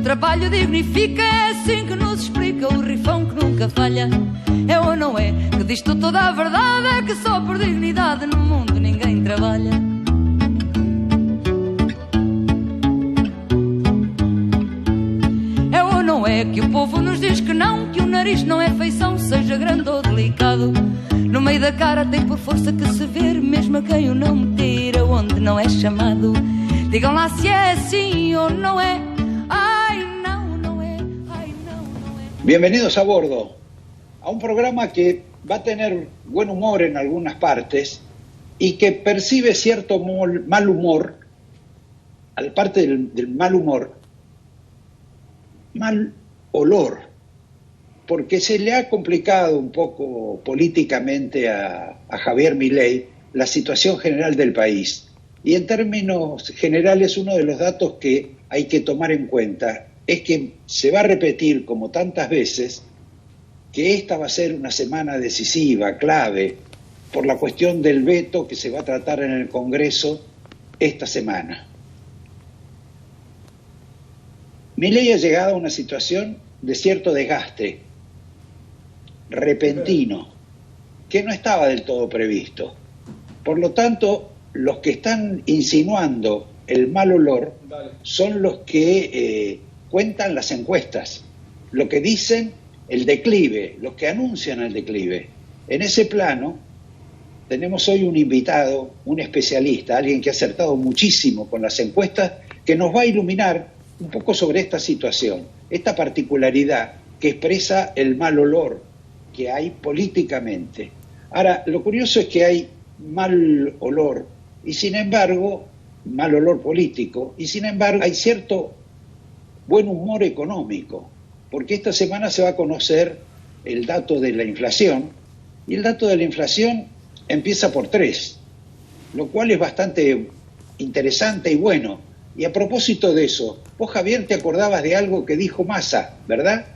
o trabalho dignifica, é assim que nos explica o rifão que nunca falha. É ou não é que diz-te toda a verdade, é que só por dignidade no mundo ninguém trabalha. É ou não é que o povo nos diz que não, que o nariz não é feição, seja grande ou delicado. No meio da cara tem por força que se ver, mesmo a quem o não meter aonde não é chamado. Digam lá se é assim ou no es. Ay, no, no es. Ay, no, no es. Bienvenidos a bordo, a un programa que va a tener buen humor en algunas partes y que percibe cierto mal humor, aparte del mal humor, mal olor, porque se le ha complicado un poco políticamente a Javier Milei la situación general del país. Y en términos generales, uno de los datos que hay que tomar en cuenta es que se va a repetir, como tantas veces, que esta va a ser una semana decisiva, clave, por la cuestión del veto que se va a tratar en el Congreso esta semana. Milei ha llegado a una situación de cierto desgaste repentino, que no estaba del todo previsto. Por lo tanto, los que están insinuando el mal olor son los que cuentan las encuestas, lo que dicen el declive, los que anuncian el declive. En ese plano tenemos hoy un invitado, un especialista, alguien que ha acertado muchísimo con las encuestas, que nos va a iluminar un poco sobre esta situación, esta particularidad que expresa el mal olor que hay políticamente. Ahora, lo curioso es que hay mal olor, y sin embargo, mal olor político, y sin embargo hay cierto buen humor económico, porque esta semana se va a conocer el dato de la inflación, y el dato de la inflación empieza por 3, lo cual es bastante interesante y bueno. Y a propósito de eso, vos, Javier, te acordabas de algo que dijo Massa, ¿verdad?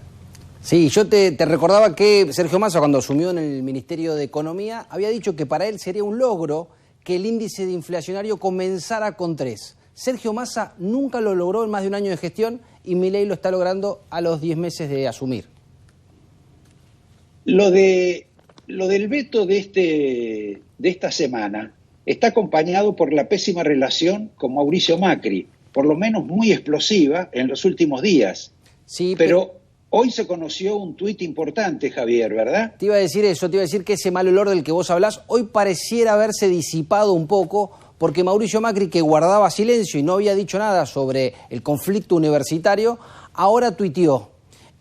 Sí, yo te recordaba que Sergio Massa, cuando asumió en el Ministerio de Economía, había dicho que para él sería un logro que el índice de inflacionario comenzara con 3. Sergio Massa nunca lo logró en más de un año de gestión y Milei lo está logrando a los 10 meses de asumir. Lo del veto de esta semana está acompañado por la pésima relación con Mauricio Macri, por lo menos muy explosiva en los últimos días. Sí, pero hoy se conoció un tuit importante, Javier, ¿verdad? Te iba a decir eso, te iba a decir que ese mal olor del que vos hablás hoy pareciera haberse disipado un poco, porque Mauricio Macri, que guardaba silencio y no había dicho nada sobre el conflicto universitario, ahora tuiteó.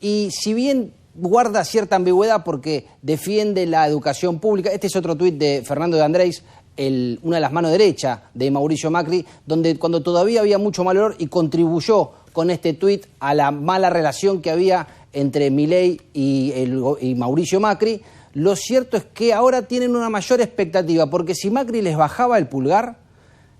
Y si bien guarda cierta ambigüedad porque defiende la educación pública, este es otro tuit de Fernando de Andrés, una de las manos derechas de Mauricio Macri, donde cuando todavía había mucho mal olor y contribuyó con este tuit a la mala relación que había entre Milei y Mauricio Macri. Lo cierto es que ahora tienen una mayor expectativa, porque si Macri les bajaba el pulgar,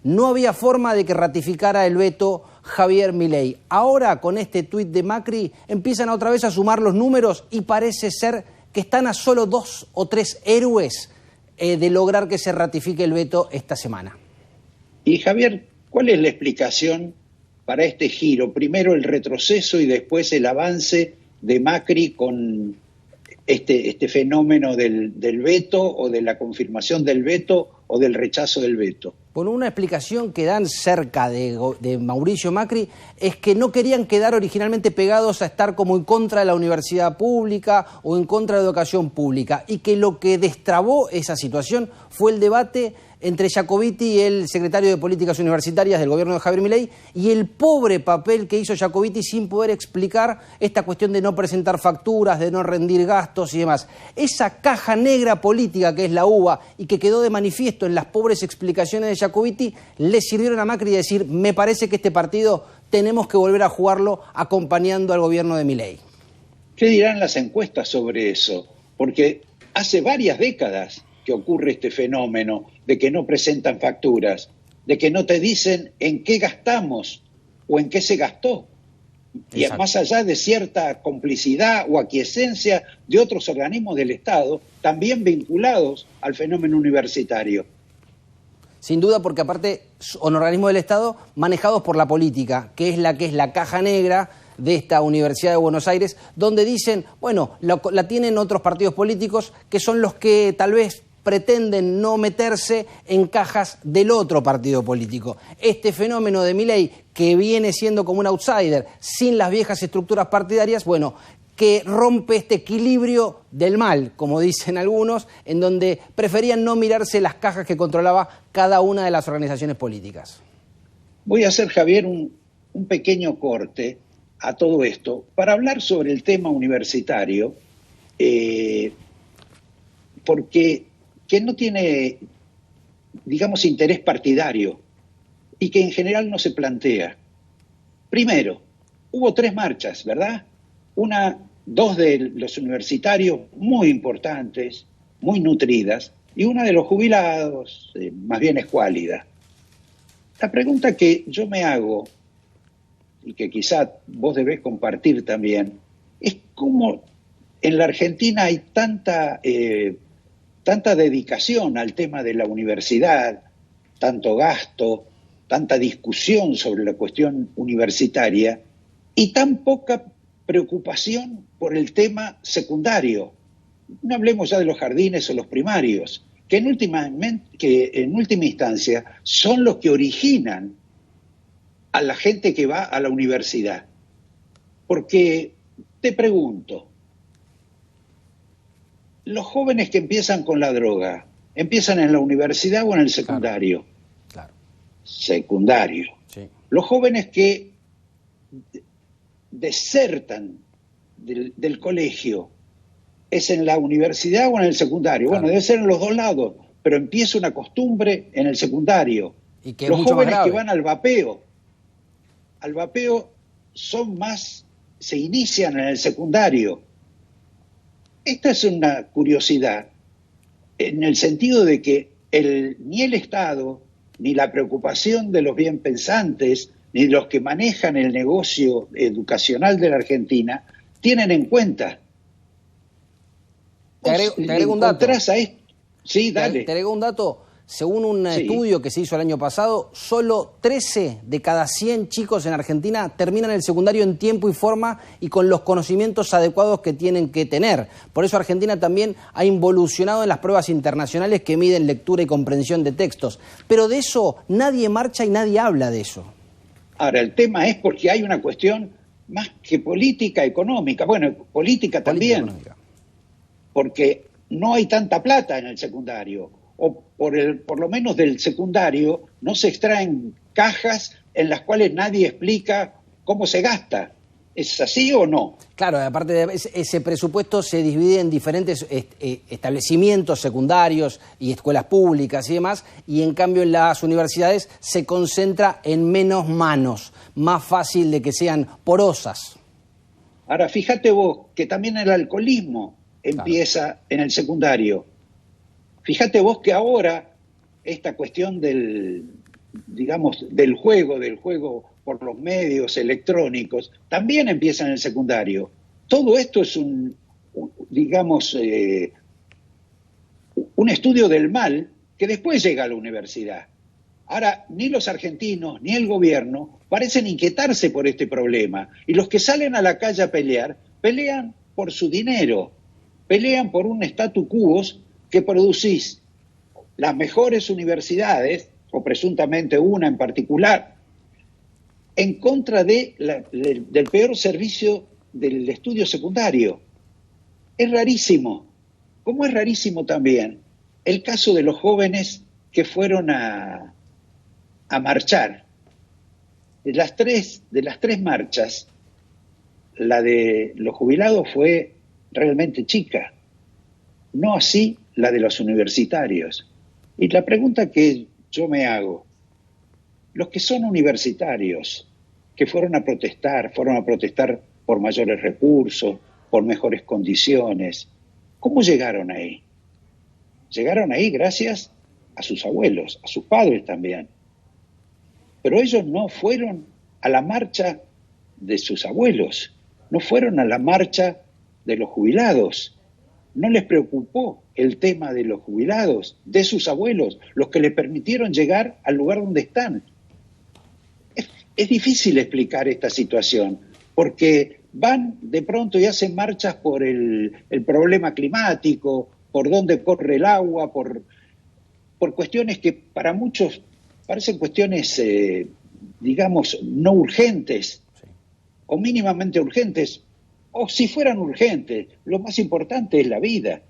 no había forma de que ratificara el veto Javier Milei. Ahora, con este tuit de Macri, empiezan otra vez a sumar los números y parece ser que están a solo 2 o 3 héroes de lograr que se ratifique el veto esta semana. Y Javier, ¿cuál es la explicación para este giro? Primero el retroceso y después el avance de Macri con este fenómeno del veto o de la confirmación del veto o del rechazo del veto. Por una explicación que dan cerca de Mauricio Macri es que no querían quedar originalmente pegados a estar como en contra de la universidad pública o en contra de la educación pública, y que lo que destrabó esa situación fue el debate entre Jacobiti y el secretario de Políticas Universitarias del gobierno de Javier Milei, y el pobre papel que hizo Jacobiti sin poder explicar esta cuestión de no presentar facturas, de no rendir gastos y demás. Esa caja negra política que es la UBA y que quedó de manifiesto en las pobres explicaciones de Jacobiti, le sirvieron a Macri decir: me parece que este partido tenemos que volver a jugarlo acompañando al gobierno de Milei. ¿Qué dirán las encuestas sobre eso? Porque hace varias décadas que ocurre este fenómeno de que no presentan facturas, de que no te dicen en qué gastamos o en qué se gastó. Y más allá de cierta complicidad o aquiescencia de otros organismos del Estado, también vinculados al fenómeno universitario. Sin duda, porque aparte son organismos del Estado manejados por la política, que es la caja negra de esta Universidad de Buenos Aires, donde dicen, bueno, la tienen otros partidos políticos que son los que tal vez pretenden no meterse en cajas del otro partido político. Este fenómeno de Milei, que viene siendo como un outsider, sin las viejas estructuras partidarias, bueno, que rompe este equilibrio del mal, como dicen algunos, en donde preferían no mirarse las cajas que controlaba cada una de las organizaciones políticas. Voy a hacer, Javier, un pequeño corte a todo esto para hablar sobre el tema universitario, porque que no tiene, digamos, interés partidario y que en general no se plantea. Primero, hubo 3 marchas, ¿verdad? 2 de los universitarios muy importantes, muy nutridas, y una de los jubilados, más bien escuálida. La pregunta que yo me hago, y que quizá vos debés compartir también, es cómo en la Argentina hay tanta dedicación al tema de la universidad, tanto gasto, tanta discusión sobre la cuestión universitaria y tan poca preocupación por el tema secundario. No hablemos ya de los jardines o los primarios, que en última instancia son los que originan a la gente que va a la universidad. Porque te pregunto, los jóvenes que empiezan con la droga, ¿empiezan en la universidad o en el secundario? Claro. Secundario. Sí. Los jóvenes que desertan del colegio, ¿es en la universidad o en el secundario? Claro. Bueno, debe ser en los 2 lados, pero empieza una costumbre en el secundario. Y que los mucho jóvenes más que grave. van al vapeo se inician en el secundario. Esta es una curiosidad, en el sentido de que ni el Estado, ni la preocupación de los bienpensantes, ni los que manejan el negocio educacional de la Argentina, tienen en cuenta. Te agrego un dato. Sí, dale. Te agrego un dato. Según un Sí. estudio que se hizo el año pasado, solo 13 de cada 100 chicos en Argentina terminan el secundario en tiempo y forma y con los conocimientos adecuados que tienen que tener. Por eso Argentina también ha involucionado en las pruebas internacionales que miden lectura y comprensión de textos. Pero de eso nadie marcha y nadie habla de eso. Ahora, el tema es porque hay una cuestión más que política, económica. Bueno, política también, económica. Porque no hay tanta plata en el secundario. O por lo menos del secundario no se extraen cajas en las cuales nadie explica cómo se gasta. ¿Es así o no? Claro, aparte de ese presupuesto se divide en diferentes establecimientos secundarios y escuelas públicas y demás, y en cambio en las universidades se concentra en menos manos, más fácil de que sean porosas. Ahora, fíjate vos que también el alcoholismo empieza en el secundario. Fíjate vos que ahora esta cuestión del juego por los medios electrónicos, también empieza en el secundario. Todo esto es un estudio del mal que después llega a la universidad. Ahora, ni los argentinos ni el gobierno parecen inquietarse por este problema. Y los que salen a la calle a pelear, pelean por su dinero, pelean por un statu quo que producís las mejores universidades, o presuntamente una en particular, en contra del peor servicio del estudio secundario. Es rarísimo, como es rarísimo también el caso de los jóvenes que fueron a marchar. De las tres marchas, la de los jubilados fue realmente chica, no así la de los universitarios. Y la pregunta que yo me hago, los que son universitarios, que fueron a protestar por mayores recursos, por mejores condiciones, ¿cómo llegaron ahí? Llegaron ahí gracias a sus abuelos, a sus padres también. Pero ellos no fueron a la marcha de sus abuelos, no fueron a la marcha de los jubilados. No les preocupó el tema de los jubilados, de sus abuelos, los que les permitieron llegar al lugar donde están. Es difícil explicar esta situación, porque van de pronto y hacen marchas por el problema climático, por dónde corre el agua, por cuestiones que para muchos parecen cuestiones, digamos, no urgentes, sí, o mínimamente urgentes, o si fueran urgentes, lo más importante es la vida.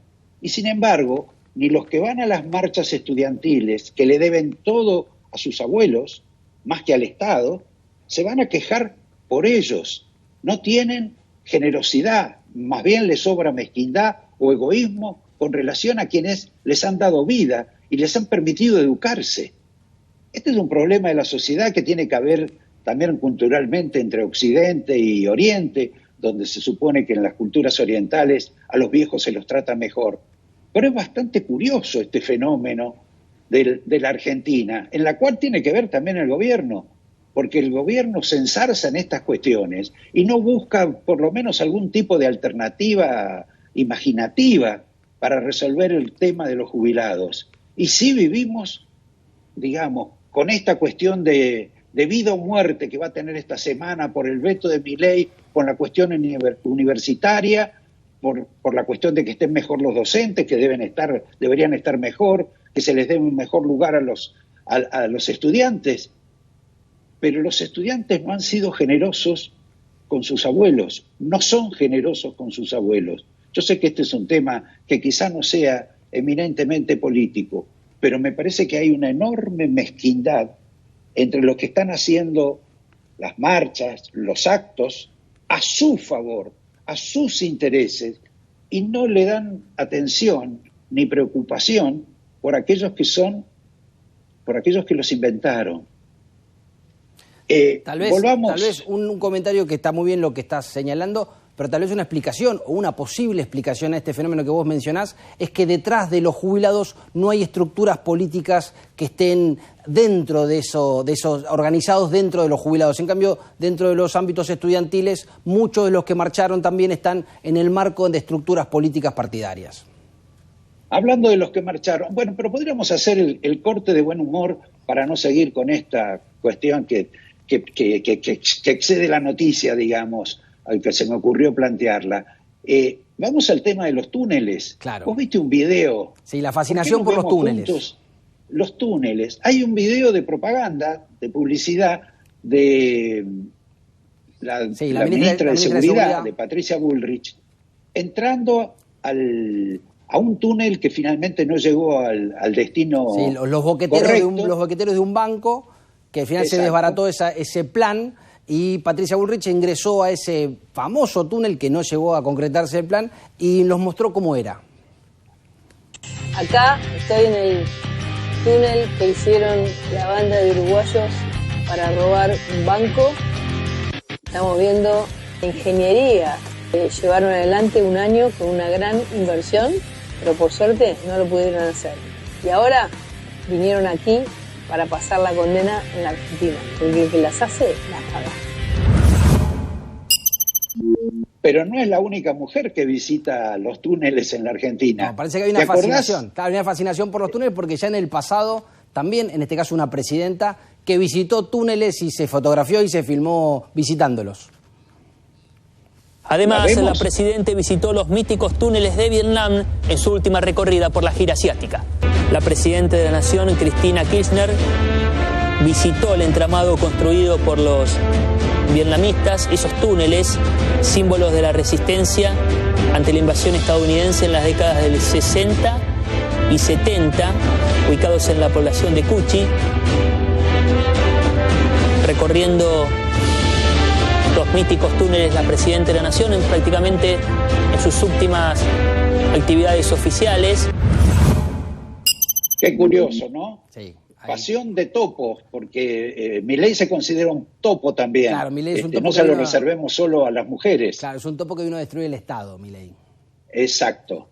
Y sin embargo, ni los que van a las marchas estudiantiles, que le deben todo a sus abuelos, más que al Estado, se van a quejar por ellos. No tienen generosidad, más bien les sobra mezquindad o egoísmo con relación a quienes les han dado vida y les han permitido educarse. Este es un problema de la sociedad que tiene que haber también culturalmente entre Occidente y Oriente, donde se supone que en las culturas orientales a los viejos se los trata mejor. Pero es bastante curioso este fenómeno de la Argentina, en la cual tiene que ver también el gobierno, porque el gobierno se ensarza en estas cuestiones y no busca por lo menos algún tipo de alternativa imaginativa para resolver el tema de los jubilados. Y sí vivimos, digamos, con esta cuestión de vida o muerte que va a tener esta semana por el veto de Milei, con la cuestión universitaria, por la cuestión de que estén mejor los docentes, que deberían estar mejor, que se les dé un mejor lugar a los estudiantes. Pero los estudiantes no han sido generosos con sus abuelos, no son generosos con sus abuelos. Yo sé que este es un tema que quizá no sea eminentemente político, pero me parece que hay una enorme mezquindad entre los que están haciendo las marchas, los actos, a su favor, a sus intereses, y no le dan atención ni preocupación por aquellos que los inventaron. Tal vez un comentario que está muy bien lo que estás señalando, pero tal vez una explicación o una posible explicación a este fenómeno que vos mencionás es que detrás de los jubilados no hay estructuras políticas que estén dentro de esos organizados dentro de los jubilados. En cambio, dentro de los ámbitos estudiantiles, muchos de los que marcharon también están en el marco de estructuras políticas partidarias. Hablando de los que marcharon, bueno, pero podríamos hacer el corte de buen humor para no seguir con esta cuestión que excede la noticia, digamos, al que se me ocurrió plantearla. Vamos al tema de los túneles. Claro. ¿Vos viste un video? Sí, la fascinación por los túneles. Juntos? Los túneles. Hay un video de propaganda, de publicidad, de la ministra de Seguridad, de Patricia Bullrich, entrando a un túnel que finalmente no llegó al destino. Sí, los boqueteros de un banco, que al final se desbarató ese plan, y Patricia Bullrich ingresó a ese famoso túnel que no llegó a concretarse el plan y nos mostró cómo era. Acá estoy en el túnel que hicieron la banda de uruguayos para robar un banco. Estamos viendo ingeniería que llevaron adelante un año con una gran inversión, pero por suerte no lo pudieron hacer. Y ahora vinieron aquí para pasar la condena en la Argentina, porque el que las hace, las paga. Pero no es la única mujer que visita los túneles en la Argentina. No, parece que hay una fascinación. Claro, hay una fascinación por los túneles porque ya en el pasado, también, en este caso una presidenta, que visitó túneles y se fotografió y se filmó visitándolos. Además, la presidenta visitó los míticos túneles de Vietnam en su última recorrida por la gira asiática. La presidenta de la Nación, Cristina Kirchner, visitó el entramado construido por los vietnamitas, esos túneles, símbolos de la resistencia ante la invasión estadounidense en las décadas del 60 y 70, ubicados en la población de Cuchi, recorriendo los míticos túneles la presidenta de la Nación prácticamente en sus últimas actividades oficiales. Qué curioso, ¿no? Sí. Pasión de topos, porque Milei se considera un topo también. Claro, Milei es un topo no se lo reservemos solo a las mujeres. Claro, es un topo que vino a destruir el Estado, Milei. Exacto.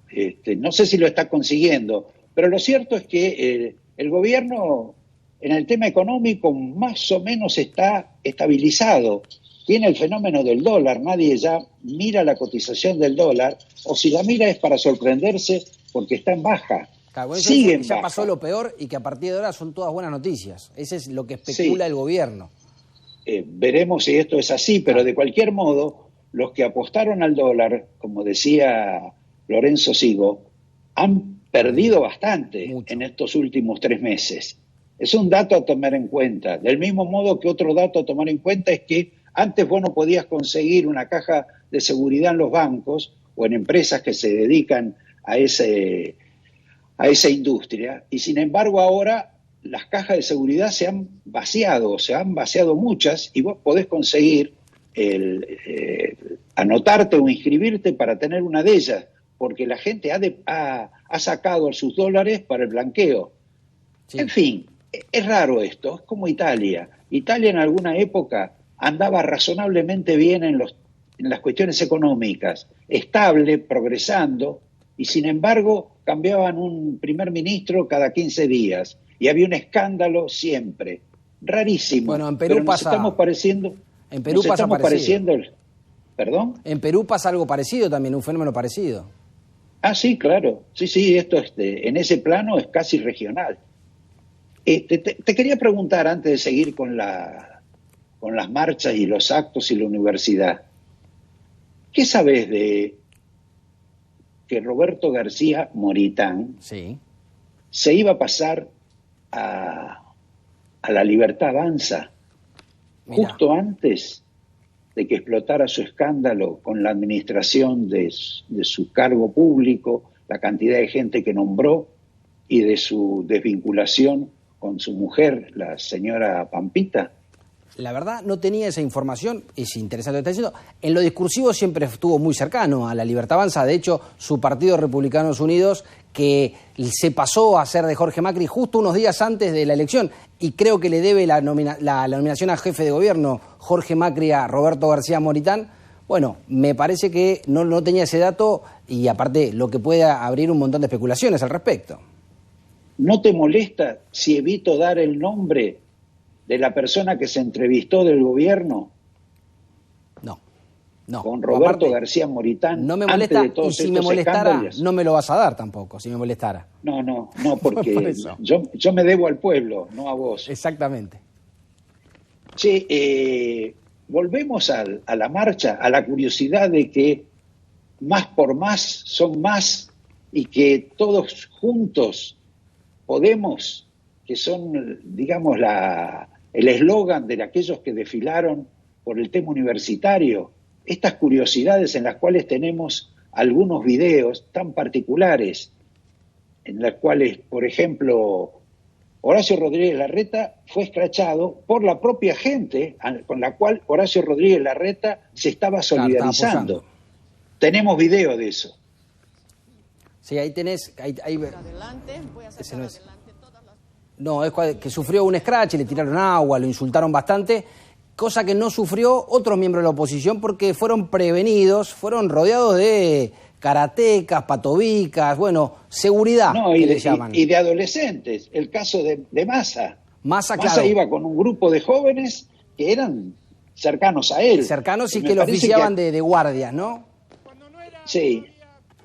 No sé si lo está consiguiendo, pero lo cierto es que el gobierno en el tema económico más o menos está estabilizado. Tiene el fenómeno del dólar, nadie ya mira la cotización del dólar, o si la mira es para sorprenderse porque está en baja. Claro, bueno, sigue en baja. Ya pasó lo peor y que a partir de ahora son todas buenas noticias. Ese es lo que especula el gobierno. veremos si esto es así, pero de cualquier modo, los que apostaron al dólar, como decía Lorenzo Sigo, han perdido bastante en estos últimos 3 meses. Es un dato a tomar en cuenta. Del mismo modo que otro dato a tomar en cuenta es que antes vos no podías conseguir una caja de seguridad en los bancos o en empresas que se dedican a esa industria, y sin embargo ahora las cajas de seguridad se han vaciado muchas, y vos podés conseguir anotarte o inscribirte para tener una de ellas, porque la gente ha sacado sus dólares para el blanqueo. Sí. En fin, es raro esto, es como Italia. Italia en alguna época andaba razonablemente bien en las cuestiones económicas, estable, progresando, y sin embargo cambiaban un primer ministro cada 15 días y había un escándalo siempre. Rarísimo. Bueno, en Perú nos estamos pareciendo. En Perú pasa parecido. ¿Perdón? En Perú pasa algo parecido también, un fenómeno parecido. Ah, sí, claro. Sí, esto en ese plano es casi regional. Te quería preguntar, antes de seguir con las marchas y los actos y la universidad, ¿qué sabés de que Roberto García Moritán se iba a pasar a La Libertad Avanza justo antes de que explotara su escándalo con la administración de su cargo público, la cantidad de gente que nombró y de su desvinculación con su mujer, la señora Pampita? La verdad no tenía esa información, es interesante lo que está diciendo. En lo discursivo siempre estuvo muy cercano a La Libertad Avanza, de hecho su partido Republicanos Unidos, que se pasó a ser de Jorge Macri justo unos días antes de la elección, y creo que le debe la nominación a jefe de gobierno Jorge Macri a Roberto García Moritán. Bueno, me parece que no tenía ese dato, y aparte lo que puede abrir un montón de especulaciones al respecto. ¿No te molesta si evito dar el nombre de la persona que se entrevistó del gobierno? No. Con Roberto García Moritán. No me molesta, y si me molestara, escándalos. No me lo vas a dar tampoco, si me molestara. No, porque yo me debo al pueblo, no a vos. Exactamente. Che, volvemos a la marcha, a la curiosidad de que más por más son más, y que todos juntos podemos, que son, digamos, el eslogan de aquellos que desfilaron por el tema universitario. Estas curiosidades en las cuales tenemos algunos videos tan particulares, en las cuales, por ejemplo, Horacio Rodríguez Larreta fue escrachado por la propia gente con la cual Horacio Rodríguez Larreta se estaba solidarizando. Tenemos video de eso. Sí, ahí tenés... Ese no es. No, es que sufrió un scratch, le tiraron agua, lo insultaron bastante, cosa que no sufrió otros miembros de la oposición porque fueron prevenidos, fueron rodeados de karatecas, patobicas, bueno, seguridad, que le llaman. Y de adolescentes, el caso de Massa. Massa, claro. Iba con un grupo de jóvenes que eran cercanos a él. Cercanos y que lo oficiaban de guardias, ¿no? Sí.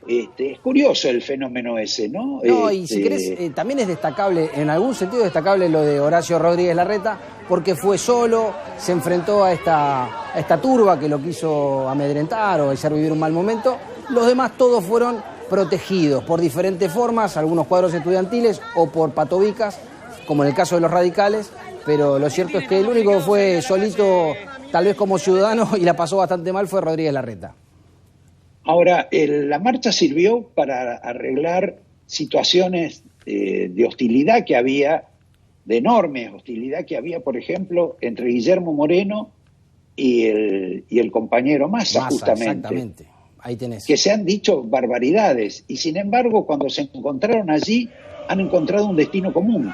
Es curioso el fenómeno ese, ¿no? No, y si querés, también es destacable, en algún sentido destacable lo de Horacio Rodríguez Larreta, porque fue solo, se enfrentó a esta turba que lo quiso amedrentar o hacer vivir un mal momento. Los demás todos fueron protegidos por diferentes formas, algunos cuadros estudiantiles o por patobicas, como en el caso de los radicales, pero lo cierto es que el único que fue solito, tal vez como ciudadano, y la pasó bastante mal, fue Rodríguez Larreta. Ahora, la marcha sirvió para arreglar situaciones de hostilidad que había, de enorme hostilidad que había, por ejemplo, entre Guillermo Moreno y el compañero Massa, justamente. Exactamente, ahí tenés. Que se han dicho barbaridades, y sin embargo, cuando se encontraron allí, han encontrado un destino común.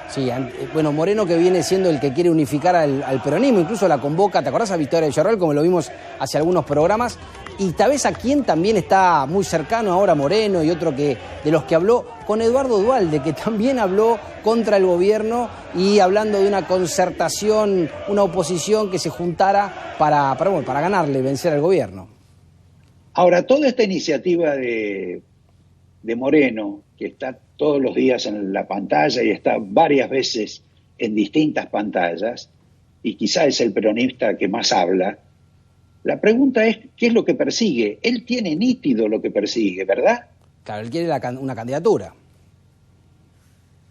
Sí, bueno, Moreno, que viene siendo el que quiere unificar al peronismo, incluso la convoca, ¿te acordás a Victoria Villarreal, como lo vimos hace algunos programas? Y tal vez a quien también está muy cercano ahora Moreno y otro de los que habló con Eduardo Duhalde, que también habló contra el gobierno y hablando de una concertación, una oposición que se juntara para ganarle, vencer al gobierno. Ahora, toda esta iniciativa de Moreno, que está todos los días en la pantalla y está varias veces en distintas pantallas, y quizá es el peronista que más habla, la pregunta es, ¿qué es lo que persigue? Él tiene nítido lo que persigue, ¿verdad? Claro, él quiere una candidatura.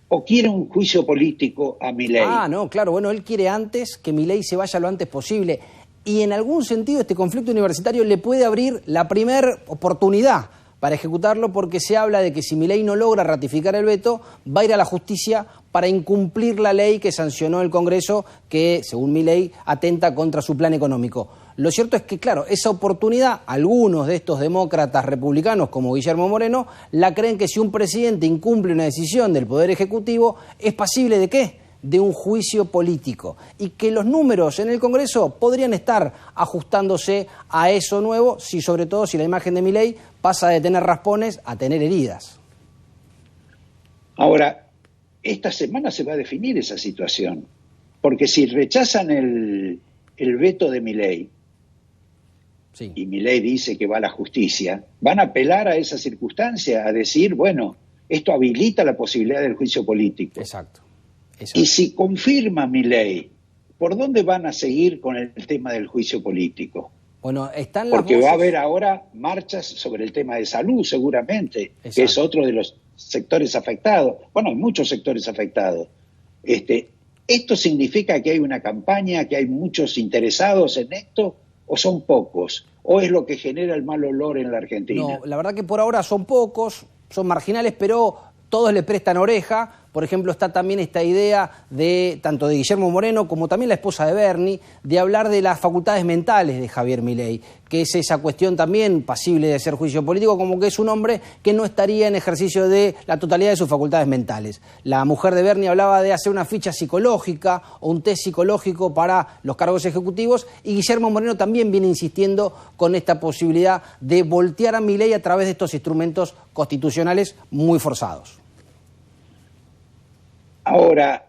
¿O quiere un juicio político a Milei? Ah, no, claro, bueno, él quiere antes que Milei se vaya lo antes posible. Y en algún sentido este conflicto universitario le puede abrir la primera oportunidad para ejecutarlo, porque se habla de que si Milei no logra ratificar el veto, va a ir a la justicia para incumplir la ley que sancionó el Congreso, que, según Milei, atenta contra su plan económico. Lo cierto es que, claro, esa oportunidad, algunos de estos demócratas republicanos, como Guillermo Moreno, la creen que si un presidente incumple una decisión del Poder Ejecutivo, es pasible ¿de qué? De un juicio político, y que los números en el Congreso podrían estar ajustándose a eso nuevo, sobre todo si la imagen de Milei pasa de tener raspones a tener heridas. Ahora, esta semana se va a definir esa situación, porque si rechazan el veto de Milei, sí, y Milei dice que va a la justicia, van a apelar a esa circunstancia, a decir, bueno, esto habilita la posibilidad del juicio político. Exacto. Y si confirma Milei, ¿por dónde van a seguir con el tema del juicio político? Bueno, están las Porque voces... va a haber ahora marchas sobre el tema de salud, seguramente, exacto, que es otro de los sectores afectados. Bueno, hay muchos sectores afectados. ¿Esto significa que hay una campaña, que hay muchos interesados en esto, o son pocos? ¿O es lo que genera el mal olor en la Argentina? No, la verdad que por ahora son pocos, son marginales, pero todos le prestan oreja. Por ejemplo, está también esta idea de tanto de Guillermo Moreno como también la esposa de Bernie, de hablar de las facultades mentales de Javier Milei, que es esa cuestión también pasible de hacer juicio político, como que es un hombre que no estaría en ejercicio de la totalidad de sus facultades mentales. La mujer de Bernie hablaba de hacer una ficha psicológica o un test psicológico para los cargos ejecutivos, y Guillermo Moreno también viene insistiendo con esta posibilidad de voltear a Milei a través de estos instrumentos constitucionales muy forzados. Ahora,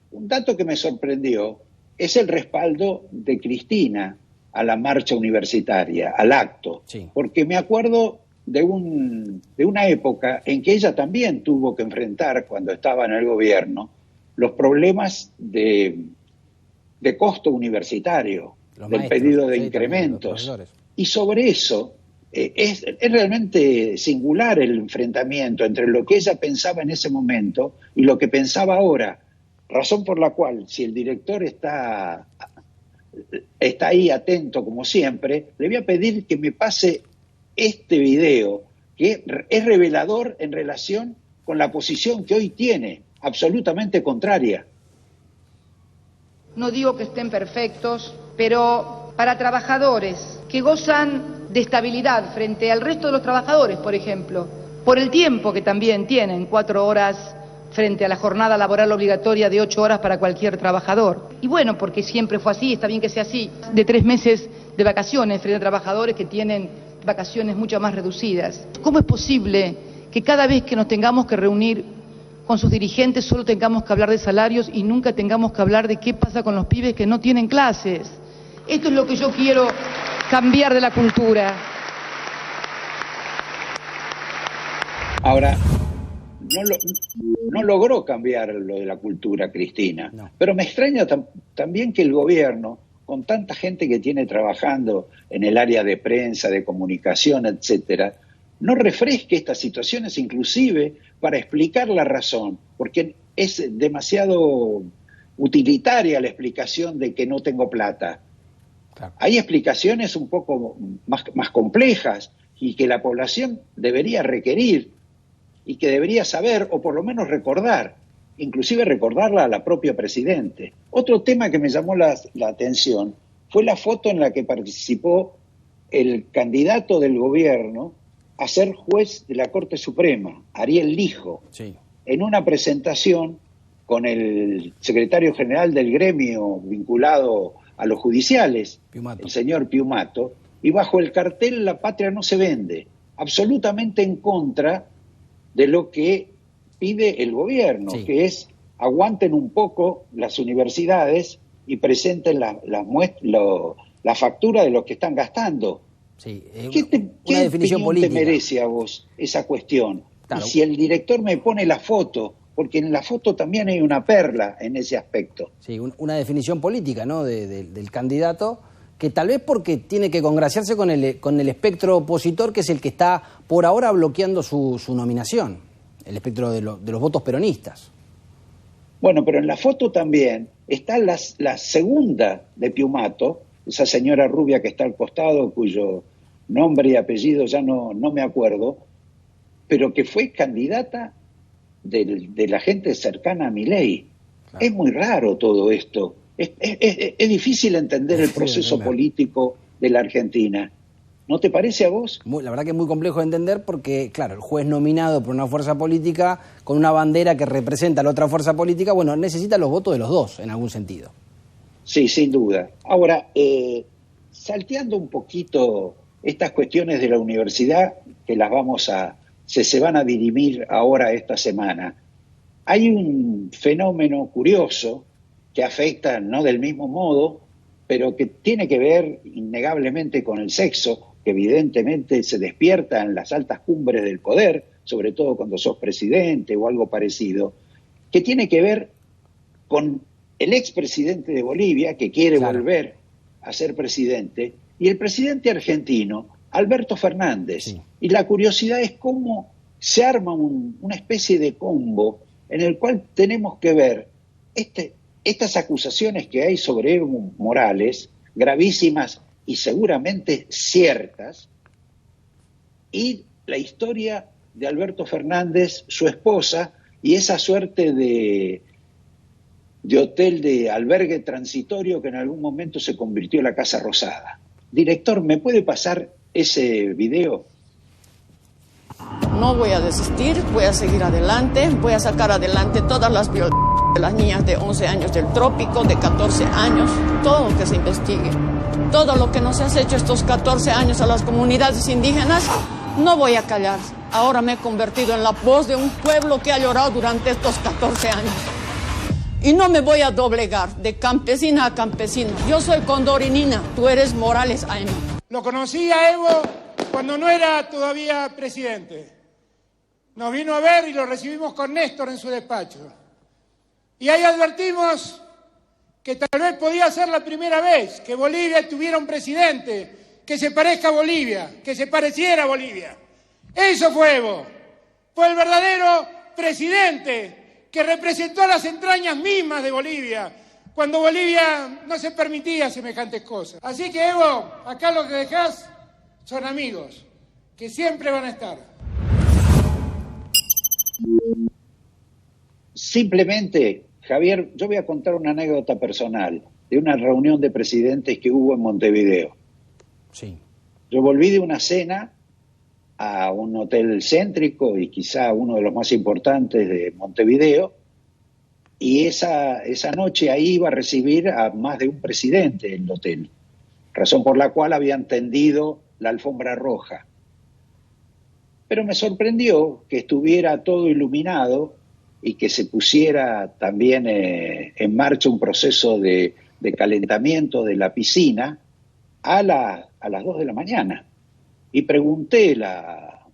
un dato que me sorprendió es el respaldo de Cristina a la marcha universitaria, al acto, sí, porque me acuerdo de una época en que ella también tuvo que enfrentar, cuando estaba en el gobierno, los problemas de costo universitario, del pedido de incrementos. Y sobre eso es realmente singular el enfrentamiento entre lo que ella pensaba en ese momento y lo que pensaba ahora, razón por la cual, si el director está ahí atento como siempre, le voy a pedir que me pase este video, que es revelador en relación con la posición que hoy tiene, absolutamente contraria. No digo que estén perfectos, pero para trabajadores que gozan de estabilidad frente al resto de los trabajadores, por ejemplo, por el tiempo que también tienen, 4 horas frente a la jornada laboral obligatoria de 8 horas para cualquier trabajador. Y bueno, porque siempre fue así, está bien que sea así, de 3 meses de vacaciones frente a trabajadores que tienen vacaciones mucho más reducidas. ¿Cómo es posible que cada vez que nos tengamos que reunir con sus dirigentes solo tengamos que hablar de salarios y nunca tengamos que hablar de qué pasa con los pibes que no tienen clases? Esto es lo que yo quiero cambiar de la cultura. Ahora, no logró cambiar lo de la cultura, Cristina, no. Pero me extraña también que el gobierno, con tanta gente que tiene trabajando en el área de prensa, de comunicación, etcétera, no refresque estas situaciones inclusive para explicar la razón, porque es demasiado utilitaria la explicación de que no tengo plata. Claro. Hay explicaciones un poco más complejas y que la población debería requerir y que debería saber, o por lo menos recordar, inclusive recordarla a la propia Presidente. Otro tema que me llamó la atención fue la foto en la que participó el candidato del gobierno a ser juez de la Corte Suprema, Ariel Lijo, sí, en una presentación con el secretario general del gremio vinculado a los judiciales, Piumato, el señor Piumato, y bajo el cartel "La patria no se vende", absolutamente en contra de lo que pide el gobierno, sí, que es aguanten un poco las universidades y presenten la factura de lo que están gastando. Sí, ¿Qué opinión te merece a vos esa cuestión? Claro. Y si el director me pone la foto porque en la foto también hay una perla en ese aspecto. Sí, una definición política, ¿no?, del candidato, que tal vez porque tiene que congraciarse con el espectro opositor, que es el que está por ahora bloqueando su nominación, el espectro de los votos peronistas. Bueno, pero en la foto también está la segunda de Piumato, esa señora rubia que está al costado, cuyo nombre y apellido ya no me acuerdo, pero que fue candidata de la gente cercana a Milei. Claro. Es muy raro todo esto. Es difícil entender el proceso político de la Argentina. ¿No te parece a vos? La verdad que es muy complejo de entender porque, claro, el juez nominado por una fuerza política con una bandera que representa a la otra fuerza política, bueno, necesita los votos de los dos, en algún sentido. Sí, sin duda. Ahora, salteando un poquito estas cuestiones de la universidad, que las se van a dirimir ahora esta semana, hay un fenómeno curioso que afecta no del mismo modo, pero que tiene que ver innegablemente con el sexo, que evidentemente se despierta en las altas cumbres del poder, sobre todo cuando sos presidente o algo parecido, que tiene que ver con el expresidente de Bolivia, que quiere volver a ser presidente, y el presidente argentino, Alberto Fernández. Sí. Y la curiosidad es cómo se arma una especie de combo en el cual tenemos que ver estas acusaciones que hay sobre Evo Morales, gravísimas y seguramente ciertas, y la historia de Alberto Fernández, su esposa, y esa suerte de hotel de albergue transitorio que en algún momento se convirtió en la Casa Rosada. Director, ¿me puede pasar ese video? No voy a desistir, voy a seguir adelante, voy a sacar adelante todas las violaciones de las niñas de 11 años del trópico, de 14 años, todo lo que se investigue. Todo lo que nos has hecho estos 14 años a las comunidades indígenas, no voy a callar. Ahora me he convertido en la voz de un pueblo que ha llorado durante estos 14 años. Y no me voy a doblegar de campesina a campesina. Yo soy condorinina, tú eres Morales AM. Lo conocí a Evo cuando no era todavía presidente. Nos vino a ver y lo recibimos con Néstor en su despacho. Y ahí advertimos que tal vez podía ser la primera vez que Bolivia tuviera un presidente que se parezca a Bolivia, que se pareciera a Bolivia. Eso fue Evo. Fue el verdadero presidente que representó las entrañas mismas de Bolivia, cuando Bolivia no se permitía semejantes cosas. Así que, Evo, acá lo que dejás son amigos, que siempre van a estar. Simplemente, Javier, yo voy a contar una anécdota personal de una reunión de presidentes que hubo en Montevideo. Sí. Yo volví de una cena a un hotel céntrico y quizá uno de los más importantes de Montevideo, y esa noche ahí iba a recibir a más de un presidente en el hotel, razón por la cual habían tendido la alfombra roja. Pero me sorprendió que estuviera todo iluminado y que se pusiera también en marcha un proceso de calentamiento de la piscina a las 2 de la mañana. Y pregunté la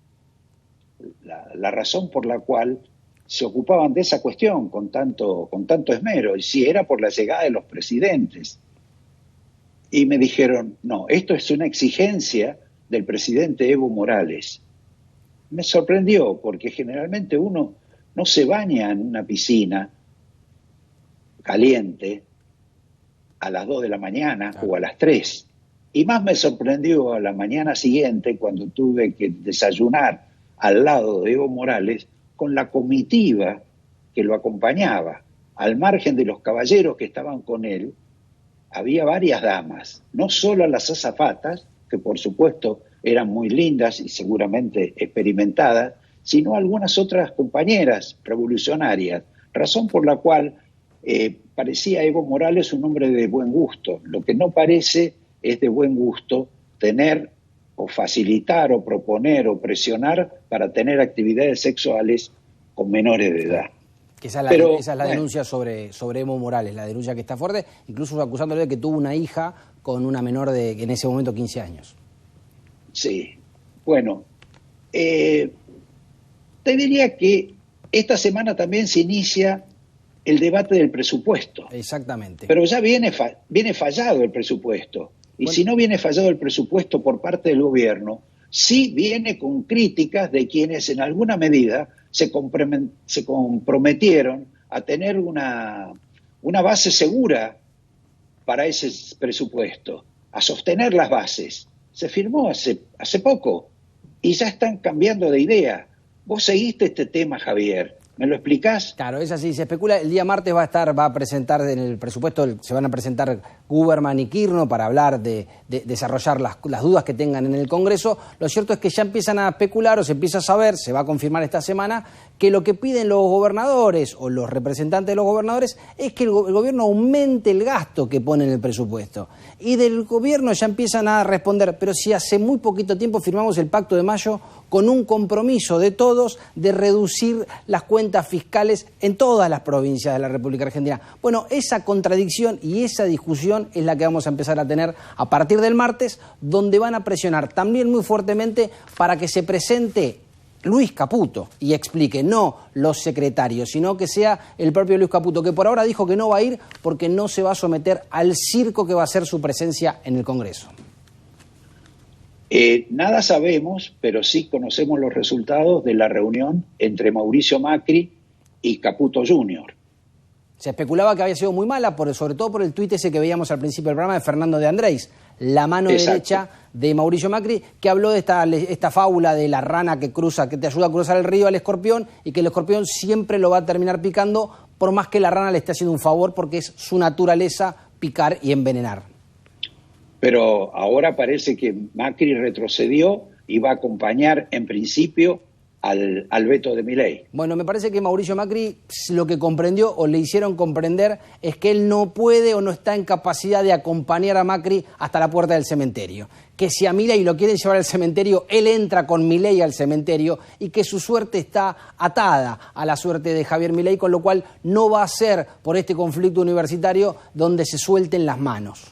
razón por la cual se ocupaban de esa cuestión con tanto esmero, y si era por la llegada de los presidentes. Y me dijeron, no, esto es una exigencia del presidente Evo Morales. Me sorprendió, porque generalmente uno no se baña en una piscina caliente a las 2 de la mañana o a las 3. Y más me sorprendió a la mañana siguiente, cuando tuve que desayunar al lado de Evo Morales con la comitiva que lo acompañaba. Al margen de los caballeros que estaban con él, había varias damas, no solo las azafatas, que por supuesto eran muy lindas y seguramente experimentadas, sino algunas otras compañeras revolucionarias, razón por la cual parecía Evo Morales un hombre de buen gusto. Lo que no parece es de buen gusto tener o facilitar o proponer o presionar para tener actividades sexuales con menores de edad. Que esa es la denuncia sobre Evo Morales, la denuncia que está fuerte, incluso acusándole de que tuvo una hija con una menor de en ese momento 15 años. Sí, bueno, te diría que esta semana también se inicia el debate del presupuesto. Exactamente. Pero ya viene fallado el presupuesto. Y si no viene fallado el presupuesto por parte del gobierno, sí viene con críticas de quienes en alguna medida se comprometieron a tener una base segura para ese presupuesto, a sostener las bases. Se firmó hace poco y ya están cambiando de idea. Vos seguiste este tema, Javier. ¿Me lo explicás? Claro, es así. Se especula, el día martes va a presentar en el presupuesto, se van a presentar Guberman y Kirchner para hablar de desarrollar las dudas que tengan en el Congreso. Lo cierto es que ya empiezan a especular o se empieza a saber, se va a confirmar esta semana, que lo que piden los gobernadores o los representantes de los gobernadores es que el gobierno aumente el gasto que pone en el presupuesto. Y del gobierno ya empiezan a responder, pero si hace muy poquito tiempo firmamos el Pacto de Mayo con un compromiso de todos de reducir las cuentas fiscales en todas las provincias de la República Argentina. Bueno, esa contradicción y esa discusión es la que vamos a empezar a tener a partir del martes, donde van a presionar también muy fuertemente para que se presente Luis Caputo y explique, no los secretarios, sino que sea el propio Luis Caputo, que por ahora dijo que no va a ir porque no se va a someter al circo que va a ser su presencia en el Congreso. Nada sabemos, pero sí conocemos los resultados de la reunión entre Mauricio Macri y Caputo Jr. Se especulaba que había sido muy mala, sobre todo por el tuit ese que veíamos al principio del programa de Fernando de Andrés, la mano derecha de Mauricio Macri, que habló de esta fábula de la rana que te ayuda a cruzar el río al escorpión y que el escorpión siempre lo va a terminar picando, por más que la rana le esté haciendo un favor porque es su naturaleza picar y envenenar. Pero ahora parece que Macri retrocedió y va a acompañar en principio al veto de Milei. Bueno, me parece que Mauricio Macri lo que comprendió o le hicieron comprender es que él no puede o no está en capacidad de acompañar a Macri hasta la puerta del cementerio. Que si a Milei lo quieren llevar al cementerio, él entra con Milei al cementerio y que su suerte está atada a la suerte de Javier Milei, con lo cual no va a ser por este conflicto universitario donde se suelten las manos.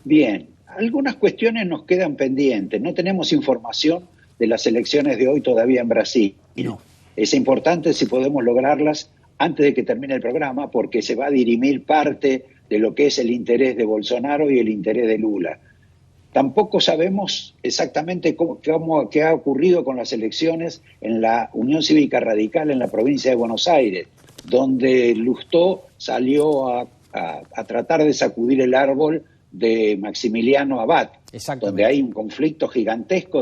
Bien, algunas cuestiones nos quedan pendientes. No tenemos información de las elecciones de hoy todavía en Brasil. No. Es importante si podemos lograrlas antes de que termine el programa, porque se va a dirimir parte de lo que es el interés de Bolsonaro y el interés de Lula. Tampoco sabemos exactamente qué ha ocurrido con las elecciones en la Unión Cívica Radical en la provincia de Buenos Aires, donde Lustó salió a tratar de sacudir el árbol de Maximiliano Abad, donde hay un conflicto gigantesco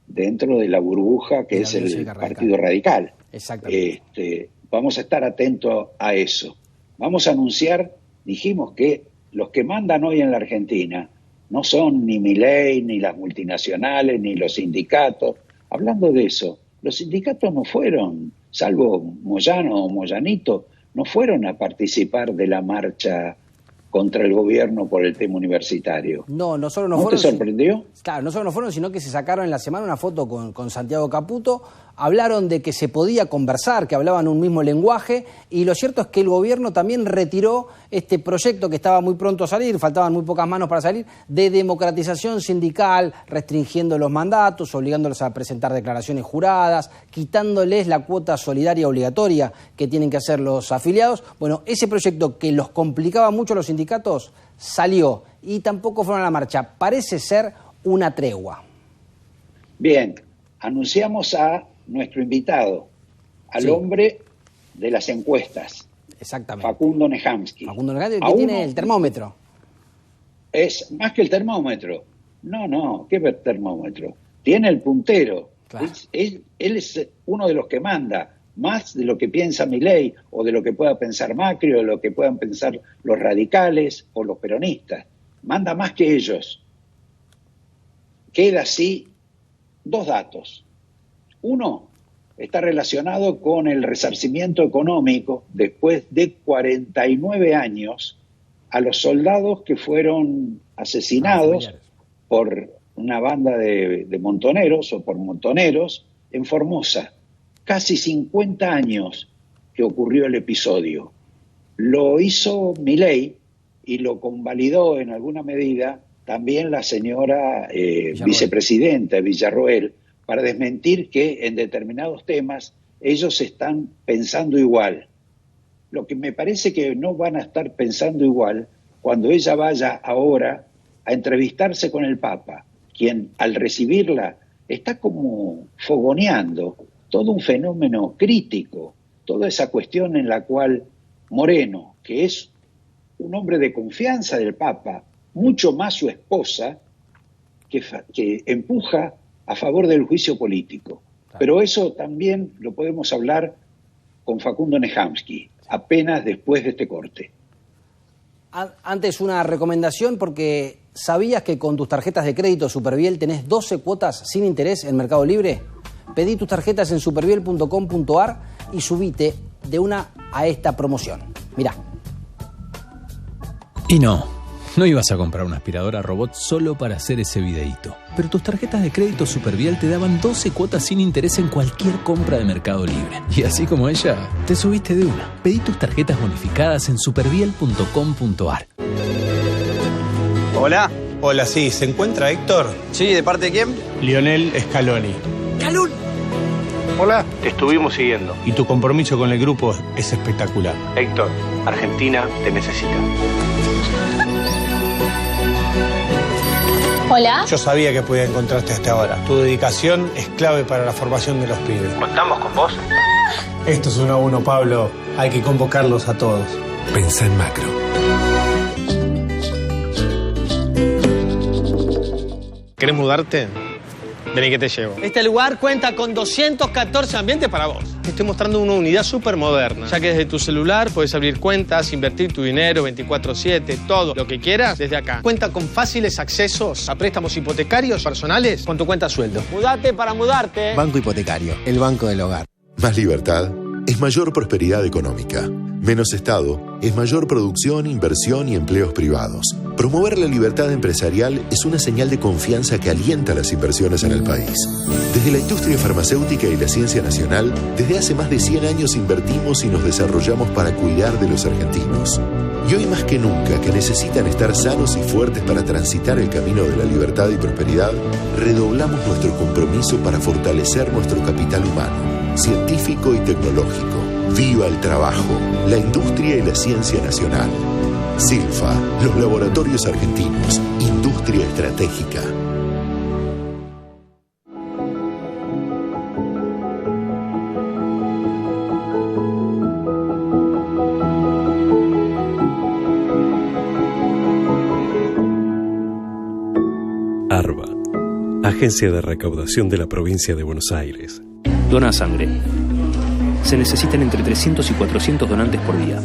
dentro de la burbuja que es el Partido Radical. Exactamente. Vamos a estar atentos a eso. Vamos a anunciar, dijimos que los que mandan hoy en la Argentina no son ni Milei, ni las multinacionales, ni los sindicatos. Hablando de eso, los sindicatos no fueron, salvo Moyano o Moyanito, no fueron a participar de la marcha contra el gobierno por el tema universitario. No solo no fueron. ¿No te sorprendió? Claro, no solo no fueron, sino que se sacaron en la semana una foto con Santiago Caputo, hablaron de que se podía conversar, que hablaban un mismo lenguaje, y lo cierto es que el gobierno también retiró este proyecto que estaba muy pronto a salir, faltaban muy pocas manos para salir, de democratización sindical, restringiendo los mandatos, obligándolos a presentar declaraciones juradas, quitándoles la cuota solidaria obligatoria que tienen que hacer los afiliados. Bueno, ese proyecto que los complicaba mucho a los sindicatos salió y tampoco fueron a la marcha. Parece ser una tregua. Bien, anunciamos a nuestro invitado, al hombre de las encuestas. Exactamente. Facundo Nehamsky. Facundo Nehamsky, que tiene el termómetro. Es más que el termómetro. No, ¿qué termómetro? Tiene el puntero. Claro. Él es uno de los que manda, más de lo que piensa Milei, o de lo que pueda pensar Macri, o de lo que puedan pensar los radicales o los peronistas. Manda más que ellos. Queda así dos datos. Uno está relacionado con el resarcimiento económico después de 49 años a los soldados que fueron asesinados por una banda de montoneros o por montoneros en Formosa. Casi 50 años que ocurrió el episodio. Lo hizo Milei y lo convalidó en alguna medida también la señora vicepresidenta Villarroel, para desmentir que en determinados temas ellos están pensando igual. Lo que me parece que no van a estar pensando igual cuando ella vaya ahora a entrevistarse con el Papa, quien al recibirla está como fogoneando todo un fenómeno crítico, toda esa cuestión en la cual Moreno, que es un hombre de confianza del Papa, mucho más su esposa, que empuja a favor del juicio político. Pero eso también lo podemos hablar con Facundo Nehamsky, apenas después de este corte. Antes una recomendación, porque ¿sabías que con tus tarjetas de crédito Superviel tenés 12 cuotas sin interés en Mercado Libre? Pedí tus tarjetas en superviel.com.ar y subite de una a esta promoción. Mirá. Y no ibas a comprar una aspiradora robot solo para hacer ese videíto. Pero tus tarjetas de crédito Superviel te daban 12 cuotas sin interés en cualquier compra de Mercado Libre. Y así como ella, te subiste de una. Pedí tus tarjetas bonificadas en superviel.com.ar. Hola, sí. ¿Se encuentra Héctor? Sí, ¿de parte de quién? Lionel Scaloni. ¡Calul! Hola. Te estuvimos siguiendo y tu compromiso con el grupo es espectacular. Héctor, Argentina te necesita. Hola. Yo sabía que podía encontrarte hasta ahora. Tu dedicación es clave para la formación de los pibes. ¿Contamos con vos? Esto es 1 a 1, Pablo. Hay que convocarlos a todos. Pensá en macro. ¿Querés mudarte? Vení que te llevo. Este lugar cuenta con 214 ambientes para vos. Te estoy mostrando una unidad súper moderna, ya que desde tu celular puedes abrir cuentas, invertir tu dinero 24/7, todo lo que quieras desde acá. Cuenta con fáciles accesos a préstamos hipotecarios personales con tu cuenta sueldo. Mudate para mudarte. Banco Hipotecario, el banco del hogar. Más libertad es mayor prosperidad económica. Menos Estado es mayor producción, inversión y empleos privados. Promover la libertad empresarial es una señal de confianza que alienta las inversiones en el país. Desde la industria farmacéutica y la ciencia nacional, desde hace más de 100 años invertimos y nos desarrollamos para cuidar de los argentinos. Y hoy más que nunca, que necesitan estar sanos y fuertes para transitar el camino de la libertad y prosperidad, redoblamos nuestro compromiso para fortalecer nuestro capital humano, científico y tecnológico. ¡Viva el trabajo, la industria y la ciencia nacional! Silfa, los laboratorios argentinos, industria estratégica. ARBA, Agencia de Recaudación de la Provincia de Buenos Aires. Dona sangre. Se necesitan entre 300 y 400 donantes por día.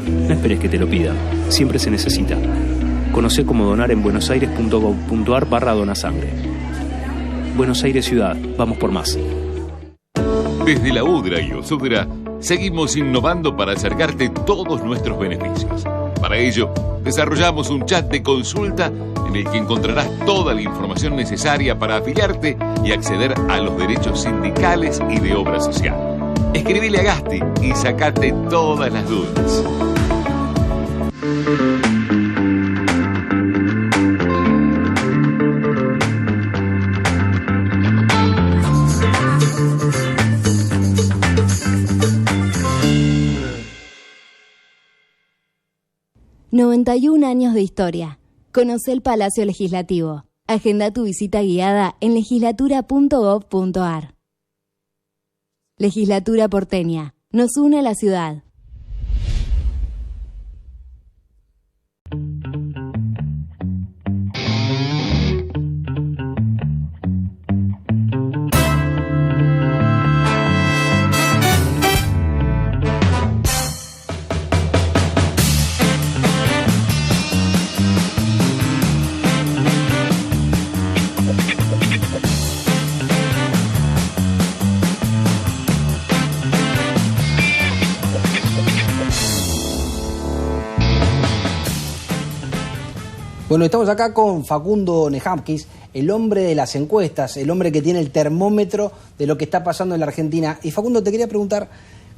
No esperes que te lo pidan, siempre se necesita. Conocé cómo donar en buenosaires.gov.ar/donasangre. Buenos Aires Ciudad, vamos por más. Desde la UDRA y OSUDRA seguimos innovando para acercarte todos nuestros beneficios. Para ello, desarrollamos un chat de consulta en el que encontrarás toda la información necesaria para afiliarte y acceder a los derechos sindicales y de obra social. Escribile a Gasti y sacate todas las dudas. ...91 años de historia. Conoce el Palacio Legislativo. Agenda tu visita guiada en legislatura.gov.ar. Legislatura porteña. Nos une a la ciudad. Bueno, estamos acá con Facundo Nehamsky, el hombre de las encuestas, el hombre que tiene el termómetro de lo que está pasando en la Argentina. Y Facundo, te quería preguntar,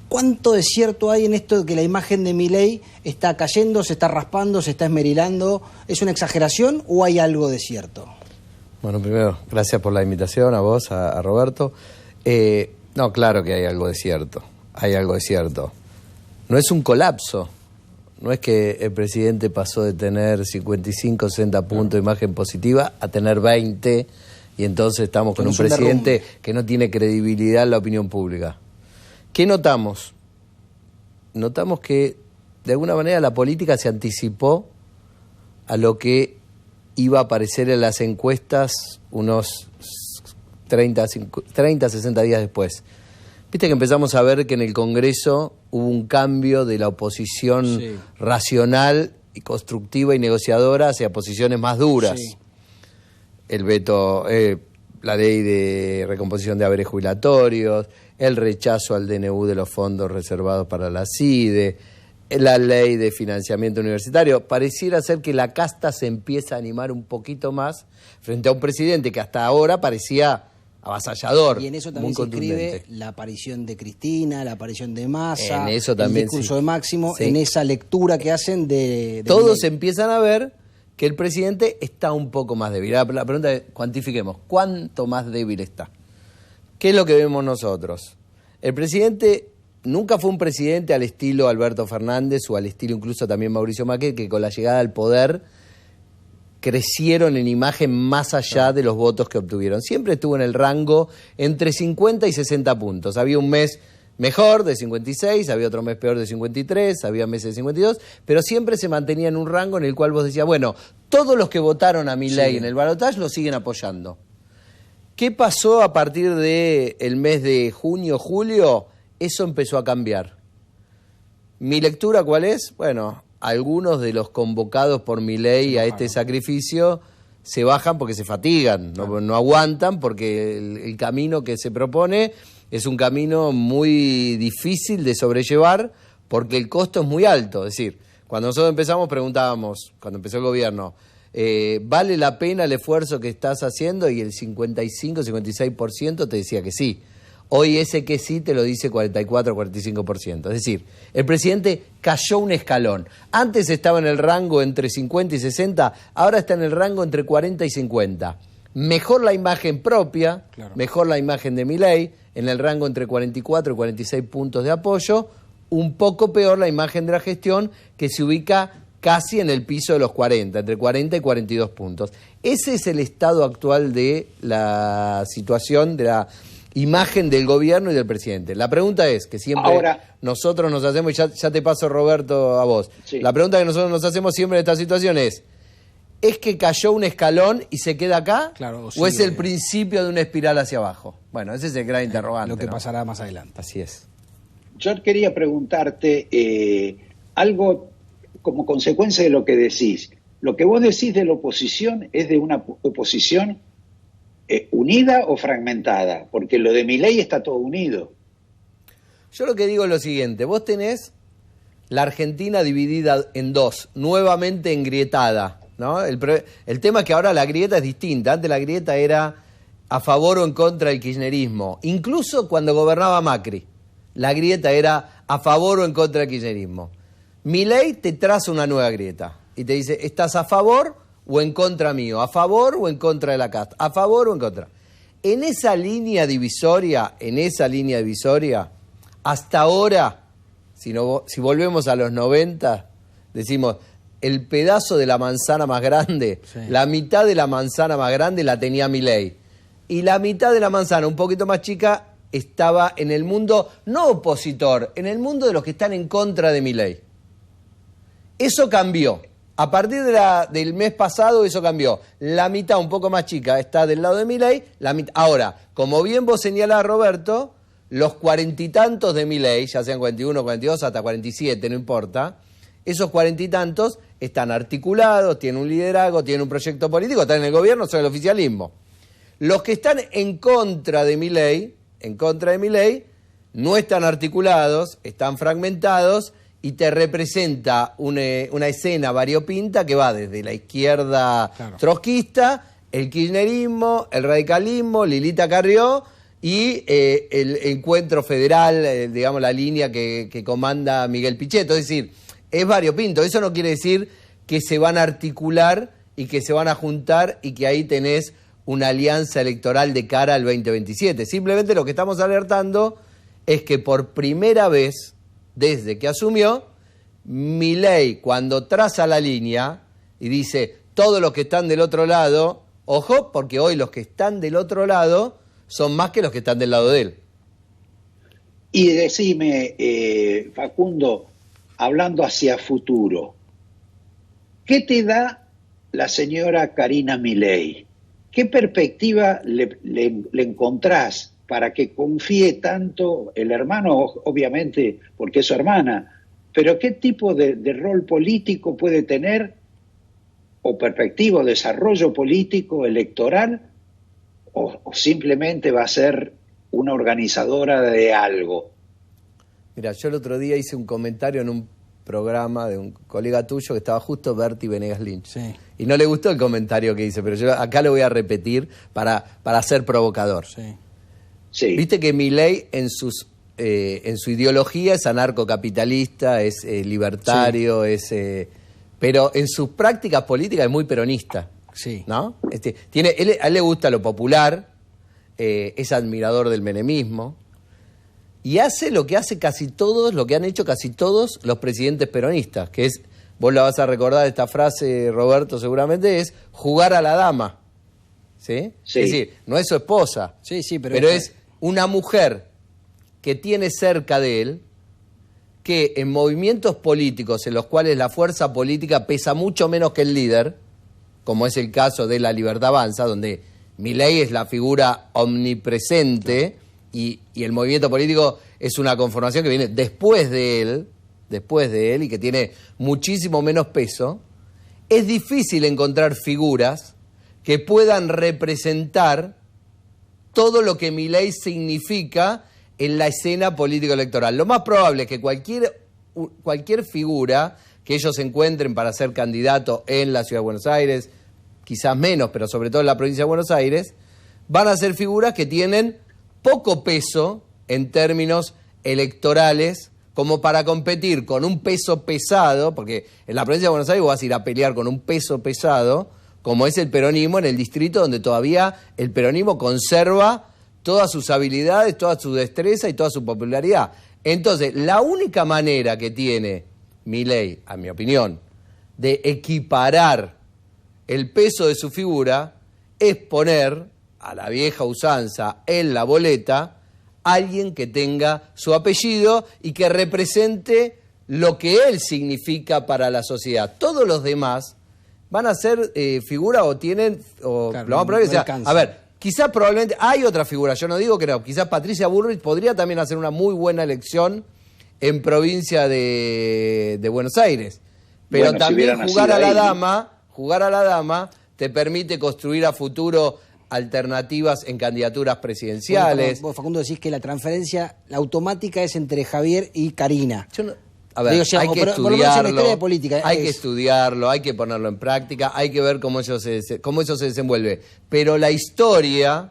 ¿cuánto de cierto hay en esto de que la imagen de Milei está cayendo, se está raspando, se está esmerilando? ¿Es una exageración o hay algo de cierto? Bueno, primero, gracias por la invitación a vos, a Roberto. No, claro que hay algo de cierto. Hay algo de cierto. No es un colapso. No es que el presidente pasó de tener 55, 60 puntos de imagen positiva a tener 20 y entonces estamos con un presidente que no tiene credibilidad en la opinión pública. ¿Qué notamos? Notamos que de alguna manera la política se anticipó a lo que iba a aparecer en las encuestas unos 30, 60 días después. Viste que empezamos a ver que en el Congreso hubo un cambio de la oposición racional y constructiva y negociadora hacia posiciones más duras. Sí. El veto, la ley de recomposición de haberes jubilatorios, el rechazo al DNU de los fondos reservados para la CIDE, la ley de financiamiento universitario. Pareciera ser que la casta se empieza a animar un poquito más frente a un presidente que hasta ahora parecía avasallador. Y en eso también se inscribe la aparición de Cristina, la aparición de Massa, en eso también, el discurso de Máximo, en esa lectura que hacen de todos empiezan a ver que el presidente está un poco más débil. La pregunta es, cuantifiquemos, ¿cuánto más débil está? ¿Qué es lo que vemos nosotros? El presidente nunca fue un presidente al estilo Alberto Fernández o al estilo incluso también Mauricio Macri, que con la llegada al poder crecieron en imagen más allá de los votos que obtuvieron. Siempre estuvo en el rango entre 50 y 60 puntos. Había un mes mejor de 56, había otro mes peor de 53, había meses de 52, pero siempre se mantenía en un rango en el cual vos decías, bueno, todos los que votaron a Milei en el balotaje lo siguen apoyando. ¿Qué pasó a partir del mes de junio, julio? Eso empezó a cambiar. ¿Mi lectura cuál es? Bueno, algunos de los convocados por Milei a este sacrificio se bajan porque se fatigan, no aguantan, porque el camino que se propone es un camino muy difícil de sobrellevar porque el costo es muy alto. Es decir, cuando nosotros empezamos preguntábamos, cuando empezó el gobierno, ¿vale la pena el esfuerzo que estás haciendo? Y el 55, 56% te decía que sí. Hoy ese que sí te lo dice 44, 45%. Es decir, el presidente cayó un escalón. Antes estaba en el rango entre 50 y 60, ahora está en el rango entre 40 y 50. Mejor la imagen propia, mejor la imagen de Milei, en el rango entre 44 y 46 puntos de apoyo, un poco peor la imagen de la gestión, que se ubica casi en el piso de los 40, entre 40 y 42 puntos. Ese es el estado actual de la situación, de la imagen del gobierno y del presidente. La pregunta es, que siempre nosotros nos hacemos, y ya te paso, Roberto, a vos. Sí. La pregunta que nosotros nos hacemos siempre en esta situación ¿es que cayó un escalón y se queda acá? Claro, ¿o es el principio de una espiral hacia abajo? Bueno, ese es el gran interrogante. Lo que pasará más adelante. Así es. Yo quería preguntarte algo como consecuencia de lo que decís. Lo que vos decís de la oposición es de una oposición unida o fragmentada, porque lo de Milei está todo unido. Yo lo que digo es lo siguiente, vos tenés la Argentina dividida en dos, nuevamente engrietada, ¿no? El tema es que ahora la grieta es distinta. Antes la grieta era a favor o en contra del kirchnerismo, incluso cuando gobernaba Macri, la grieta era a favor o en contra del kirchnerismo. Milei te traza una nueva grieta y te dice, ¿estás a favor o en contra mío? ¿A favor o en contra de la casta? ¿A favor o en contra? En esa línea divisoria, hasta ahora, si volvemos a los 90, decimos, el pedazo de la manzana más grande, la mitad de la manzana más grande la tenía Milei. Y la mitad de la manzana, un poquito más chica, estaba en el mundo no opositor, en el mundo de los que están en contra de Milei. Eso cambió. A partir del mes pasado eso cambió. La mitad, un poco más chica, está del lado de Milei. Ahora, como bien vos señalás, Roberto, los 40 y tantos de Milei, ya sean 41, 42, hasta 47, no importa, esos 40 y tantos están articulados, tienen un liderazgo, tienen un proyecto político, están en el gobierno, son el oficialismo. Los que están en contra de Milei, no están articulados, están fragmentados, y te representa una escena variopinta que va desde la izquierda trotskista, el kirchnerismo, el radicalismo, Lilita Carrió y el encuentro federal, digamos la línea que comanda Miguel Pichetto. Es decir, es variopinto. Eso no quiere decir que se van a articular y que se van a juntar y que ahí tenés una alianza electoral de cara al 2027. Simplemente lo que estamos alertando es que por primera vez, desde que asumió, Milei, cuando traza la línea y dice, todos los que están del otro lado, ojo, porque hoy los que están del otro lado son más que los que están del lado de él. Y decime, Facundo, hablando hacia futuro, ¿qué te da la señora Karina Milei? ¿Qué perspectiva le encontrás para que confíe tanto el hermano, obviamente, porque es su hermana, pero qué tipo de rol político puede tener, o perspectiva, desarrollo político, electoral, o simplemente va a ser una organizadora de algo? Mira, yo el otro día hice un comentario en un programa de un colega tuyo que estaba justo Berti Venegas Lynch. Sí. Y no le gustó el comentario que hice, pero yo acá lo voy a repetir para ser provocador. Sí. Sí. Viste que Milei en su ideología es anarcocapitalista, es libertario, sí. Pero en sus prácticas políticas es muy peronista. Sí. ¿No? A él le gusta lo popular, es admirador del menemismo. Y hace lo que hace casi todos, lo que han hecho casi todos los presidentes peronistas, que es, vos la vas a recordar esta frase, Roberto, seguramente, es jugar a la dama. ¿Sí? Sí. Es decir, no es su esposa, sí, pero es una mujer que tiene cerca de él, que en movimientos políticos en los cuales la fuerza política pesa mucho menos que el líder, como es el caso de La Libertad Avanza, donde Milei es la figura omnipresente, claro. Y el movimiento político es una conformación que viene después de él y que tiene muchísimo menos peso. Es difícil encontrar figuras que puedan representar todo lo que Milei significa en la escena político-electoral. Lo más probable es que cualquier figura que ellos encuentren para ser candidato en la Ciudad de Buenos Aires, quizás menos, pero sobre todo en la provincia de Buenos Aires, van a ser figuras que tienen poco peso en términos electorales como para competir con un peso pesado, porque en la provincia de Buenos Aires vos vas a ir a pelear con un peso pesado, como es el peronismo en el distrito donde todavía el peronismo conserva todas sus habilidades, toda su destreza y toda su popularidad. Entonces, la única manera que tiene Milei, a mi opinión, de equiparar el peso de su figura es poner a la vieja usanza en la boleta alguien que tenga su apellido y que represente lo que él significa para la sociedad. Todos los demás van a ser figuras o tienen... o claro, lo más probable que sea... A ver, quizás probablemente hay otra figura, yo no digo que no, quizás Patricia Bullrich podría también hacer una muy buena elección en provincia de Buenos Aires. Pero bueno, también si jugar a la dama te permite construir a futuro alternativas en candidaturas presidenciales. Vos, Facundo, decís que la transferencia, la automática es entre Javier y Karina. A ver, hay que estudiarlo, hay que ponerlo en práctica, hay que ver cómo eso se desenvuelve. Pero la historia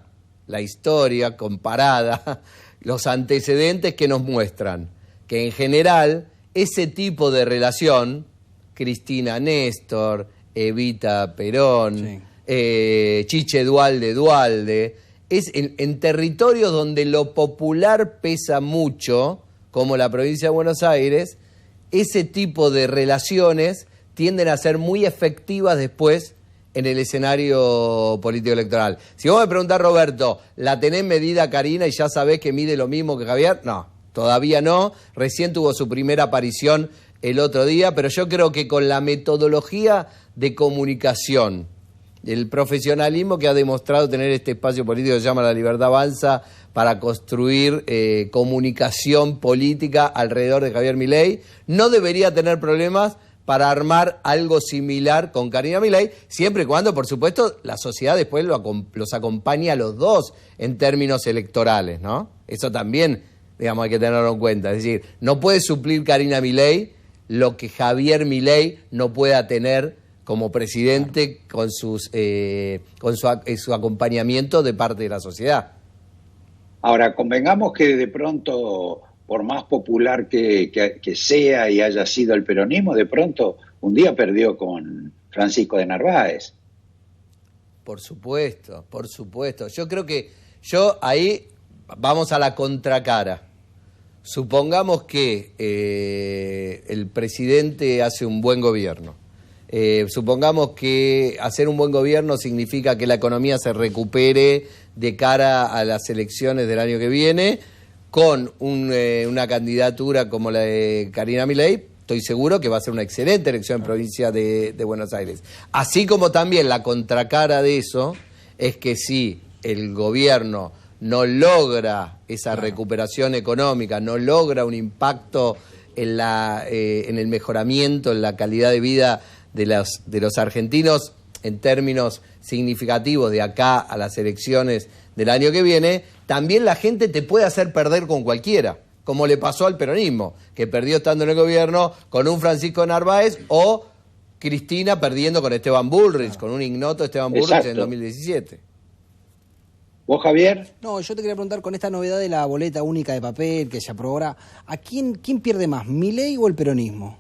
comparada, los antecedentes que nos muestran que en general ese tipo de relación, Cristina Néstor, Evita Perón, sí. Chiche Dualde, es en territorios donde lo popular pesa mucho, como la provincia de Buenos Aires, ese tipo de relaciones tienden a ser muy efectivas después en el escenario político-electoral. Si vos me preguntás, Roberto, ¿la tenés medida Karina y ya sabés que mide lo mismo que Javier? No, todavía no. Recién tuvo su primera aparición el otro día, pero yo creo que con la metodología de comunicación, el profesionalismo que ha demostrado tener este espacio político que se llama La Libertad Avanza para construir comunicación política alrededor de Javier Milei, no debería tener problemas para armar algo similar con Karina Milei, siempre y cuando, por supuesto, la sociedad después los acompañe a los dos en términos electorales, ¿no? Eso también, digamos, hay que tenerlo en cuenta. Es decir, no puede suplir Karina Milei lo que Javier Milei no pueda tener como presidente con su acompañamiento de parte de la sociedad. Ahora, convengamos que de pronto, por más popular que sea y haya sido el peronismo, de pronto un día perdió con Francisco de Narváez. Por supuesto, por supuesto. Yo creo que ahí vamos a la contracara. Supongamos que el presidente hace un buen gobierno. Supongamos que hacer un buen gobierno significa que la economía se recupere de cara a las elecciones del año que viene, con una candidatura como la de Karina Milei. Estoy seguro que va a ser una excelente elección en provincia de Buenos Aires. Así como también la contracara de eso es que si el gobierno no logra esa recuperación económica, no logra un impacto en el mejoramiento, en la calidad de vida de los argentinos en términos significativos de acá a las elecciones del año que viene, también la gente te puede hacer perder con cualquiera, como le pasó al peronismo, que perdió estando en el gobierno con un Francisco Narváez, o Cristina perdiendo con Esteban Bullrich, con un ignoto Esteban Bullrich en 2017. ¿Vos, Javier? No, yo te quería preguntar, con esta novedad de la boleta única de papel que se aprobó ahora, ¿a quién pierde más, Milei o el peronismo?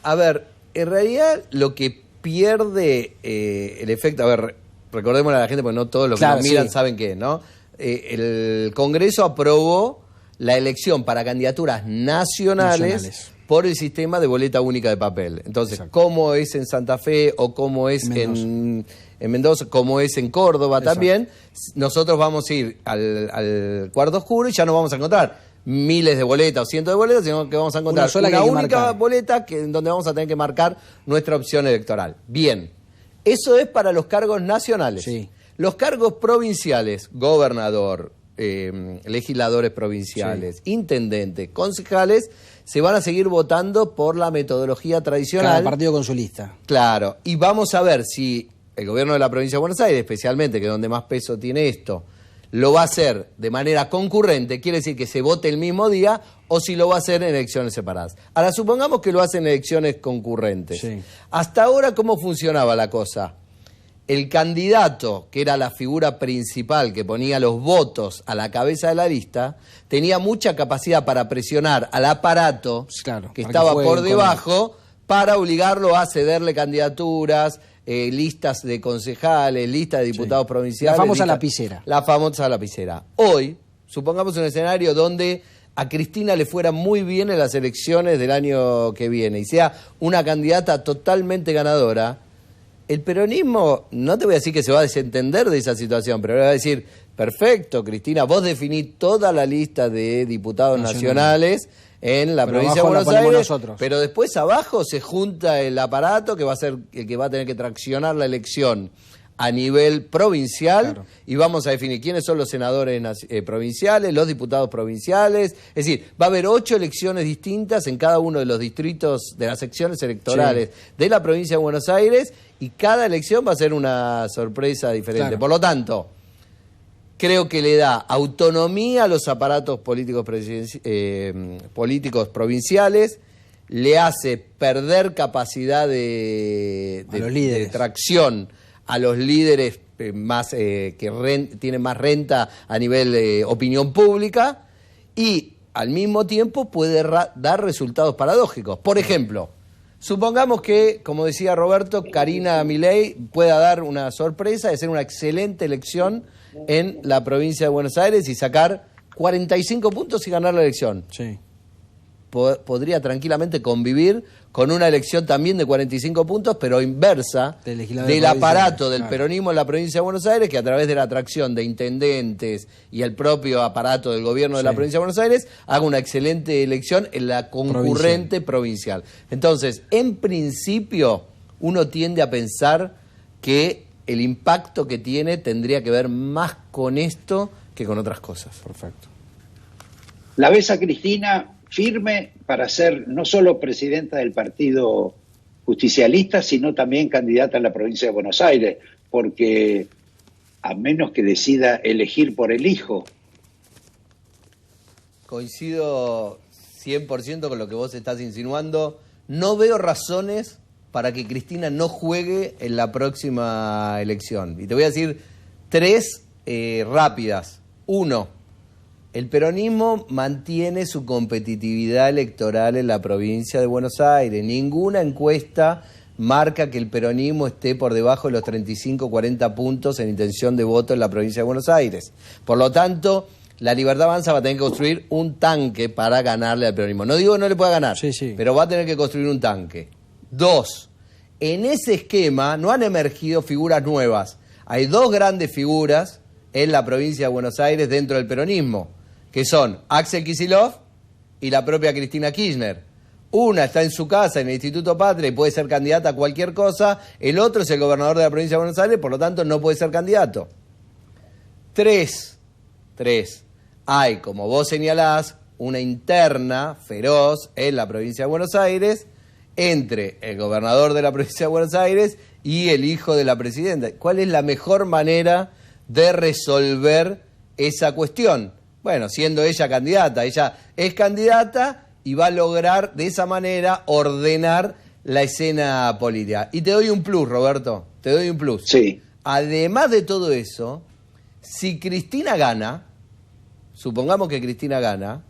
A ver, en realidad lo que pierde el efecto, a ver, recordémosle a la gente, porque no todos los que nos miran saben qué, ¿no? El Congreso aprobó la elección para candidaturas nacionales por el sistema de boleta única de papel. Entonces, como es en Santa Fe o como es en Mendoza, como es en Córdoba también, nosotros vamos a ir al cuarto oscuro y ya no vamos a encontrar miles de boletas o cientos de boletas, sino que vamos a encontrar una única boleta en donde vamos a tener que marcar nuestra opción electoral. Bien, eso es para los cargos nacionales. Sí. Los cargos provinciales, gobernador, legisladores provinciales, intendentes, concejales, se van a seguir votando por la metodología tradicional. Cada partido con su lista. Claro, y vamos a ver si el gobierno de la provincia de Buenos Aires, especialmente, que es donde más peso tiene esto, lo va a hacer de manera concurrente, quiere decir que se vote el mismo día, o si lo va a hacer en elecciones separadas. Ahora, supongamos que lo hace en elecciones concurrentes. Sí. Hasta ahora, ¿cómo funcionaba la cosa? El candidato, que era la figura principal que ponía los votos a la cabeza de la lista, tenía mucha capacidad para presionar al aparato que estaba por debajo para obligarlo a cederle candidaturas, listas de concejales, listas de diputados provinciales. La famosa lapicera. La famosa lapicera. Hoy, supongamos un escenario donde a Cristina le fuera muy bien en las elecciones del año que viene y sea una candidata totalmente ganadora, el peronismo, no te voy a decir que se va a desentender de esa situación, pero le va a decir, perfecto, Cristina, vos definí toda la lista de diputados nacionales en la provincia de Buenos Aires, pero después abajo se junta el aparato que va a ser el que va a tener que traccionar la elección a nivel provincial, y vamos a definir quiénes son los senadores provinciales, los diputados provinciales. Es decir, va a haber 8 elecciones distintas en cada uno de los distritos de las secciones electorales de la provincia de Buenos Aires, y cada elección va a ser una sorpresa diferente. Por lo tanto, creo que le da autonomía a los aparatos políticos provinciales, le hace perder capacidad de tracción a los líderes más que tienen más renta a nivel de opinión pública, y al mismo tiempo puede dar resultados paradójicos. Por ejemplo, supongamos que, como decía Roberto, Karina Milei pueda dar una sorpresa de ser una excelente elección en la provincia de Buenos Aires y sacar 45 puntos y ganar la elección. Sí. Podría tranquilamente convivir con una elección también de 45 puntos, pero inversa del aparato del peronismo en la provincia de Buenos Aires, que a través de la atracción de intendentes y el propio aparato del gobierno de la provincia de Buenos Aires haga una excelente elección en la concurrente provincial. Entonces, en principio, uno tiende a pensar que el impacto que tiene tendría que ver más con esto que con otras cosas. Perfecto. ¿La ves a Cristina firme para ser no solo presidenta del Partido Justicialista, sino también candidata en la provincia de Buenos Aires? Porque a menos que decida elegir por el hijo. Coincido 100% con lo que vos estás insinuando. No veo razones para que Cristina no juegue en la próxima elección. Y te voy a decir 3 rápidas. 1. El peronismo mantiene su competitividad electoral en la provincia de Buenos Aires. Ninguna encuesta marca que el peronismo esté por debajo de los 35-40 puntos en intención de voto en la provincia de Buenos Aires. Por lo tanto, la Libertad Avanza va a tener que construir un tanque para ganarle al peronismo. No digo que no le pueda ganar, pero va a tener que construir un tanque. 2, en ese esquema no han emergido figuras nuevas. Hay 2 grandes figuras en la provincia de Buenos Aires dentro del peronismo, que son Axel Kicillof y la propia Cristina Kirchner. Una está en su casa, en el Instituto Patria, y puede ser candidata a cualquier cosa. El otro es el gobernador de la provincia de Buenos Aires, por lo tanto no puede ser candidato. 3. Hay, como vos señalás, una interna feroz en la provincia de Buenos Aires entre el gobernador de la provincia de Buenos Aires y el hijo de la presidenta. ¿Cuál es la mejor manera de resolver esa cuestión? Bueno, siendo ella candidata. Ella es candidata y va a lograr de esa manera ordenar la escena política. Y te doy un plus, Roberto, te doy un plus. Sí. Además de todo eso, si Cristina gana, supongamos que Cristina gana,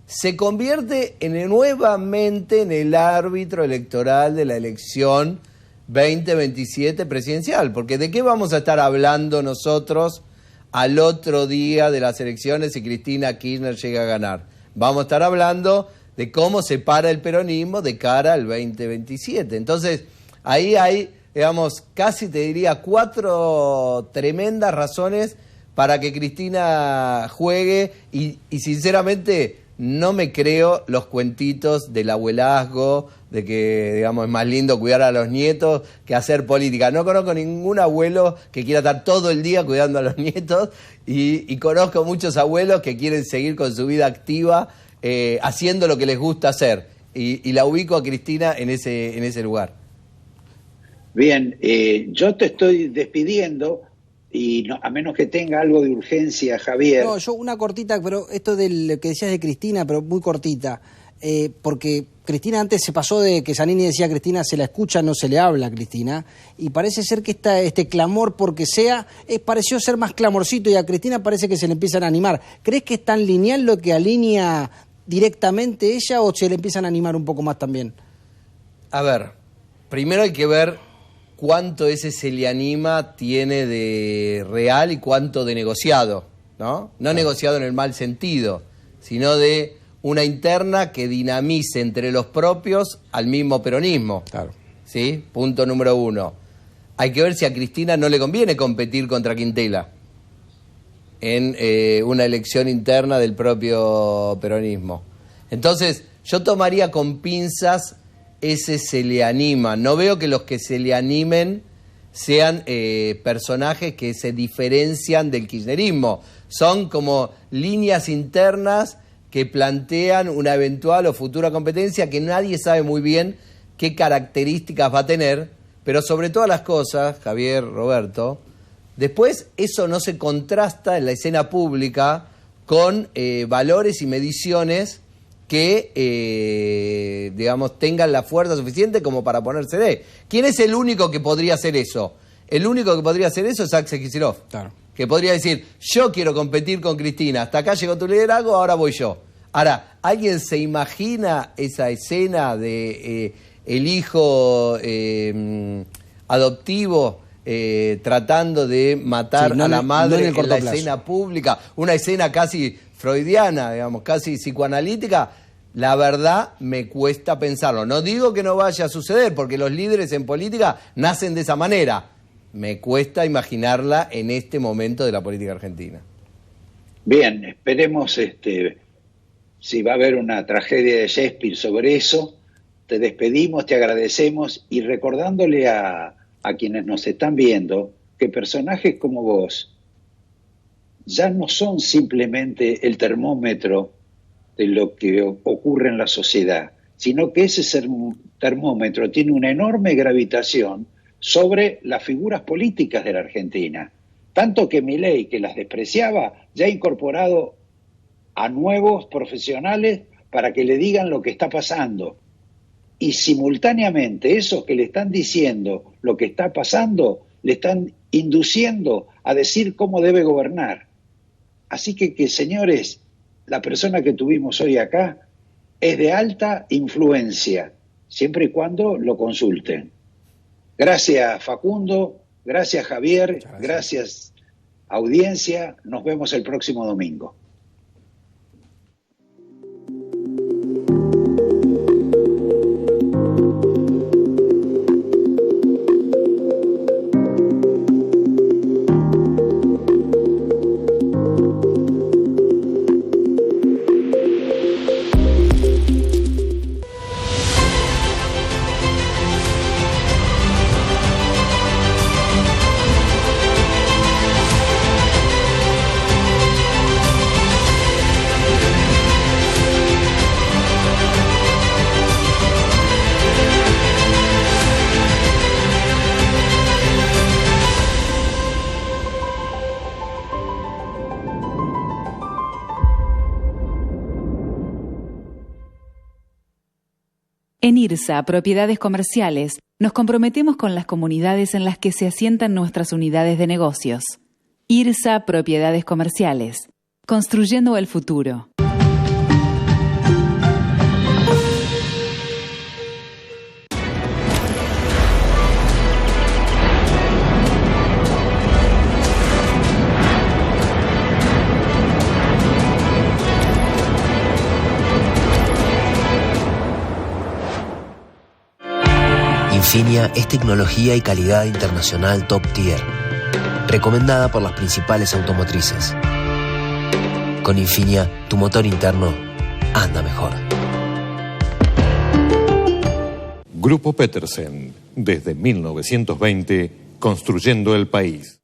se convierte nuevamente en el árbitro electoral de la elección 2027 presidencial. Porque ¿de qué vamos a estar hablando nosotros al otro día de las elecciones si Cristina Kirchner llega a ganar? Vamos a estar hablando de cómo se para el peronismo de cara al 2027. Entonces, ahí hay, digamos, casi te diría 4 tremendas razones para que Cristina juegue y sinceramente no me creo los cuentitos del abuelazgo, de que, digamos, es más lindo cuidar a los nietos que hacer política. No conozco ningún abuelo que quiera estar todo el día cuidando a los nietos y conozco muchos abuelos que quieren seguir con su vida activa haciendo lo que les gusta hacer. Y la ubico a Cristina en ese lugar. Bien, yo te estoy despidiendo y no, a menos que tenga algo de urgencia, Javier. No, yo una cortita, pero esto de lo que decías de Cristina, pero muy cortita, porque Cristina antes se pasó de que Zanini decía Cristina se la escucha, no se le habla a Cristina, y parece ser que este clamor porque sea, pareció ser más clamorcito y a Cristina parece que se le empiezan a animar. ¿Crees que es tan lineal lo que alinea directamente ella o se le empiezan a animar un poco más también? A ver, primero hay que ver cuánto ese se le anima tiene de real y cuánto de negociado, ¿no? No negociado en el mal sentido, sino de una interna que dinamice entre los propios al mismo peronismo. Claro. ¿Sí? Punto número 1. Hay que ver si a Cristina no le conviene competir contra Quintela en una elección interna del propio peronismo. Entonces, yo tomaría con pinzas ese se le anima. No veo que los que se le animen sean personajes que se diferencian del kirchnerismo. Son como líneas internas que plantean una eventual o futura competencia que nadie sabe muy bien qué características va a tener, pero sobre todas las cosas, Javier, Roberto, después eso no se contrasta en la escena pública con valores y mediciones que, digamos, tengan la fuerza suficiente como para ponerse de. ¿Quién es el único que podría hacer eso? El único que podría hacer eso es Axel Kicillof. Claro. Que podría decir, yo quiero competir con Cristina, hasta acá llegó tu liderazgo, ahora voy yo. Ahora, ¿alguien se imagina esa escena de el hijo adoptivo tratando de matar a la madre en la escena pública? Una escena casi freudiana, digamos, casi psicoanalítica. La verdad me cuesta pensarlo. No digo que no vaya a suceder, porque los líderes en política nacen de esa manera. Me cuesta imaginarla en este momento de la política argentina. Bien, esperemos si va a haber una tragedia de Shakespeare sobre eso. Te despedimos, te agradecemos y recordándole a quienes nos están viendo que personajes como vos ya no son simplemente el termómetro de lo que ocurre en la sociedad, sino que ese termómetro tiene una enorme gravitación sobre las figuras políticas de la Argentina. Tanto que Milei, que las despreciaba, ya ha incorporado a nuevos profesionales para que le digan lo que está pasando. Y simultáneamente esos que le están diciendo lo que está pasando, le están induciendo a decir cómo debe gobernar. Así que señores, la persona que tuvimos hoy acá es de alta influencia, siempre y cuando lo consulten. Gracias, Facundo. Gracias, Javier. Gracias, audiencia. Nos vemos el próximo domingo. En IRSA, Propiedades Comerciales, nos comprometemos con las comunidades en las que se asientan nuestras unidades de negocios. IRSA, Propiedades Comerciales, construyendo el futuro. Infinia es tecnología y calidad internacional top tier, recomendada por las principales automotrices. Con Infinia, tu motor interno anda mejor. Grupo Petersen, desde 1920, construyendo el país.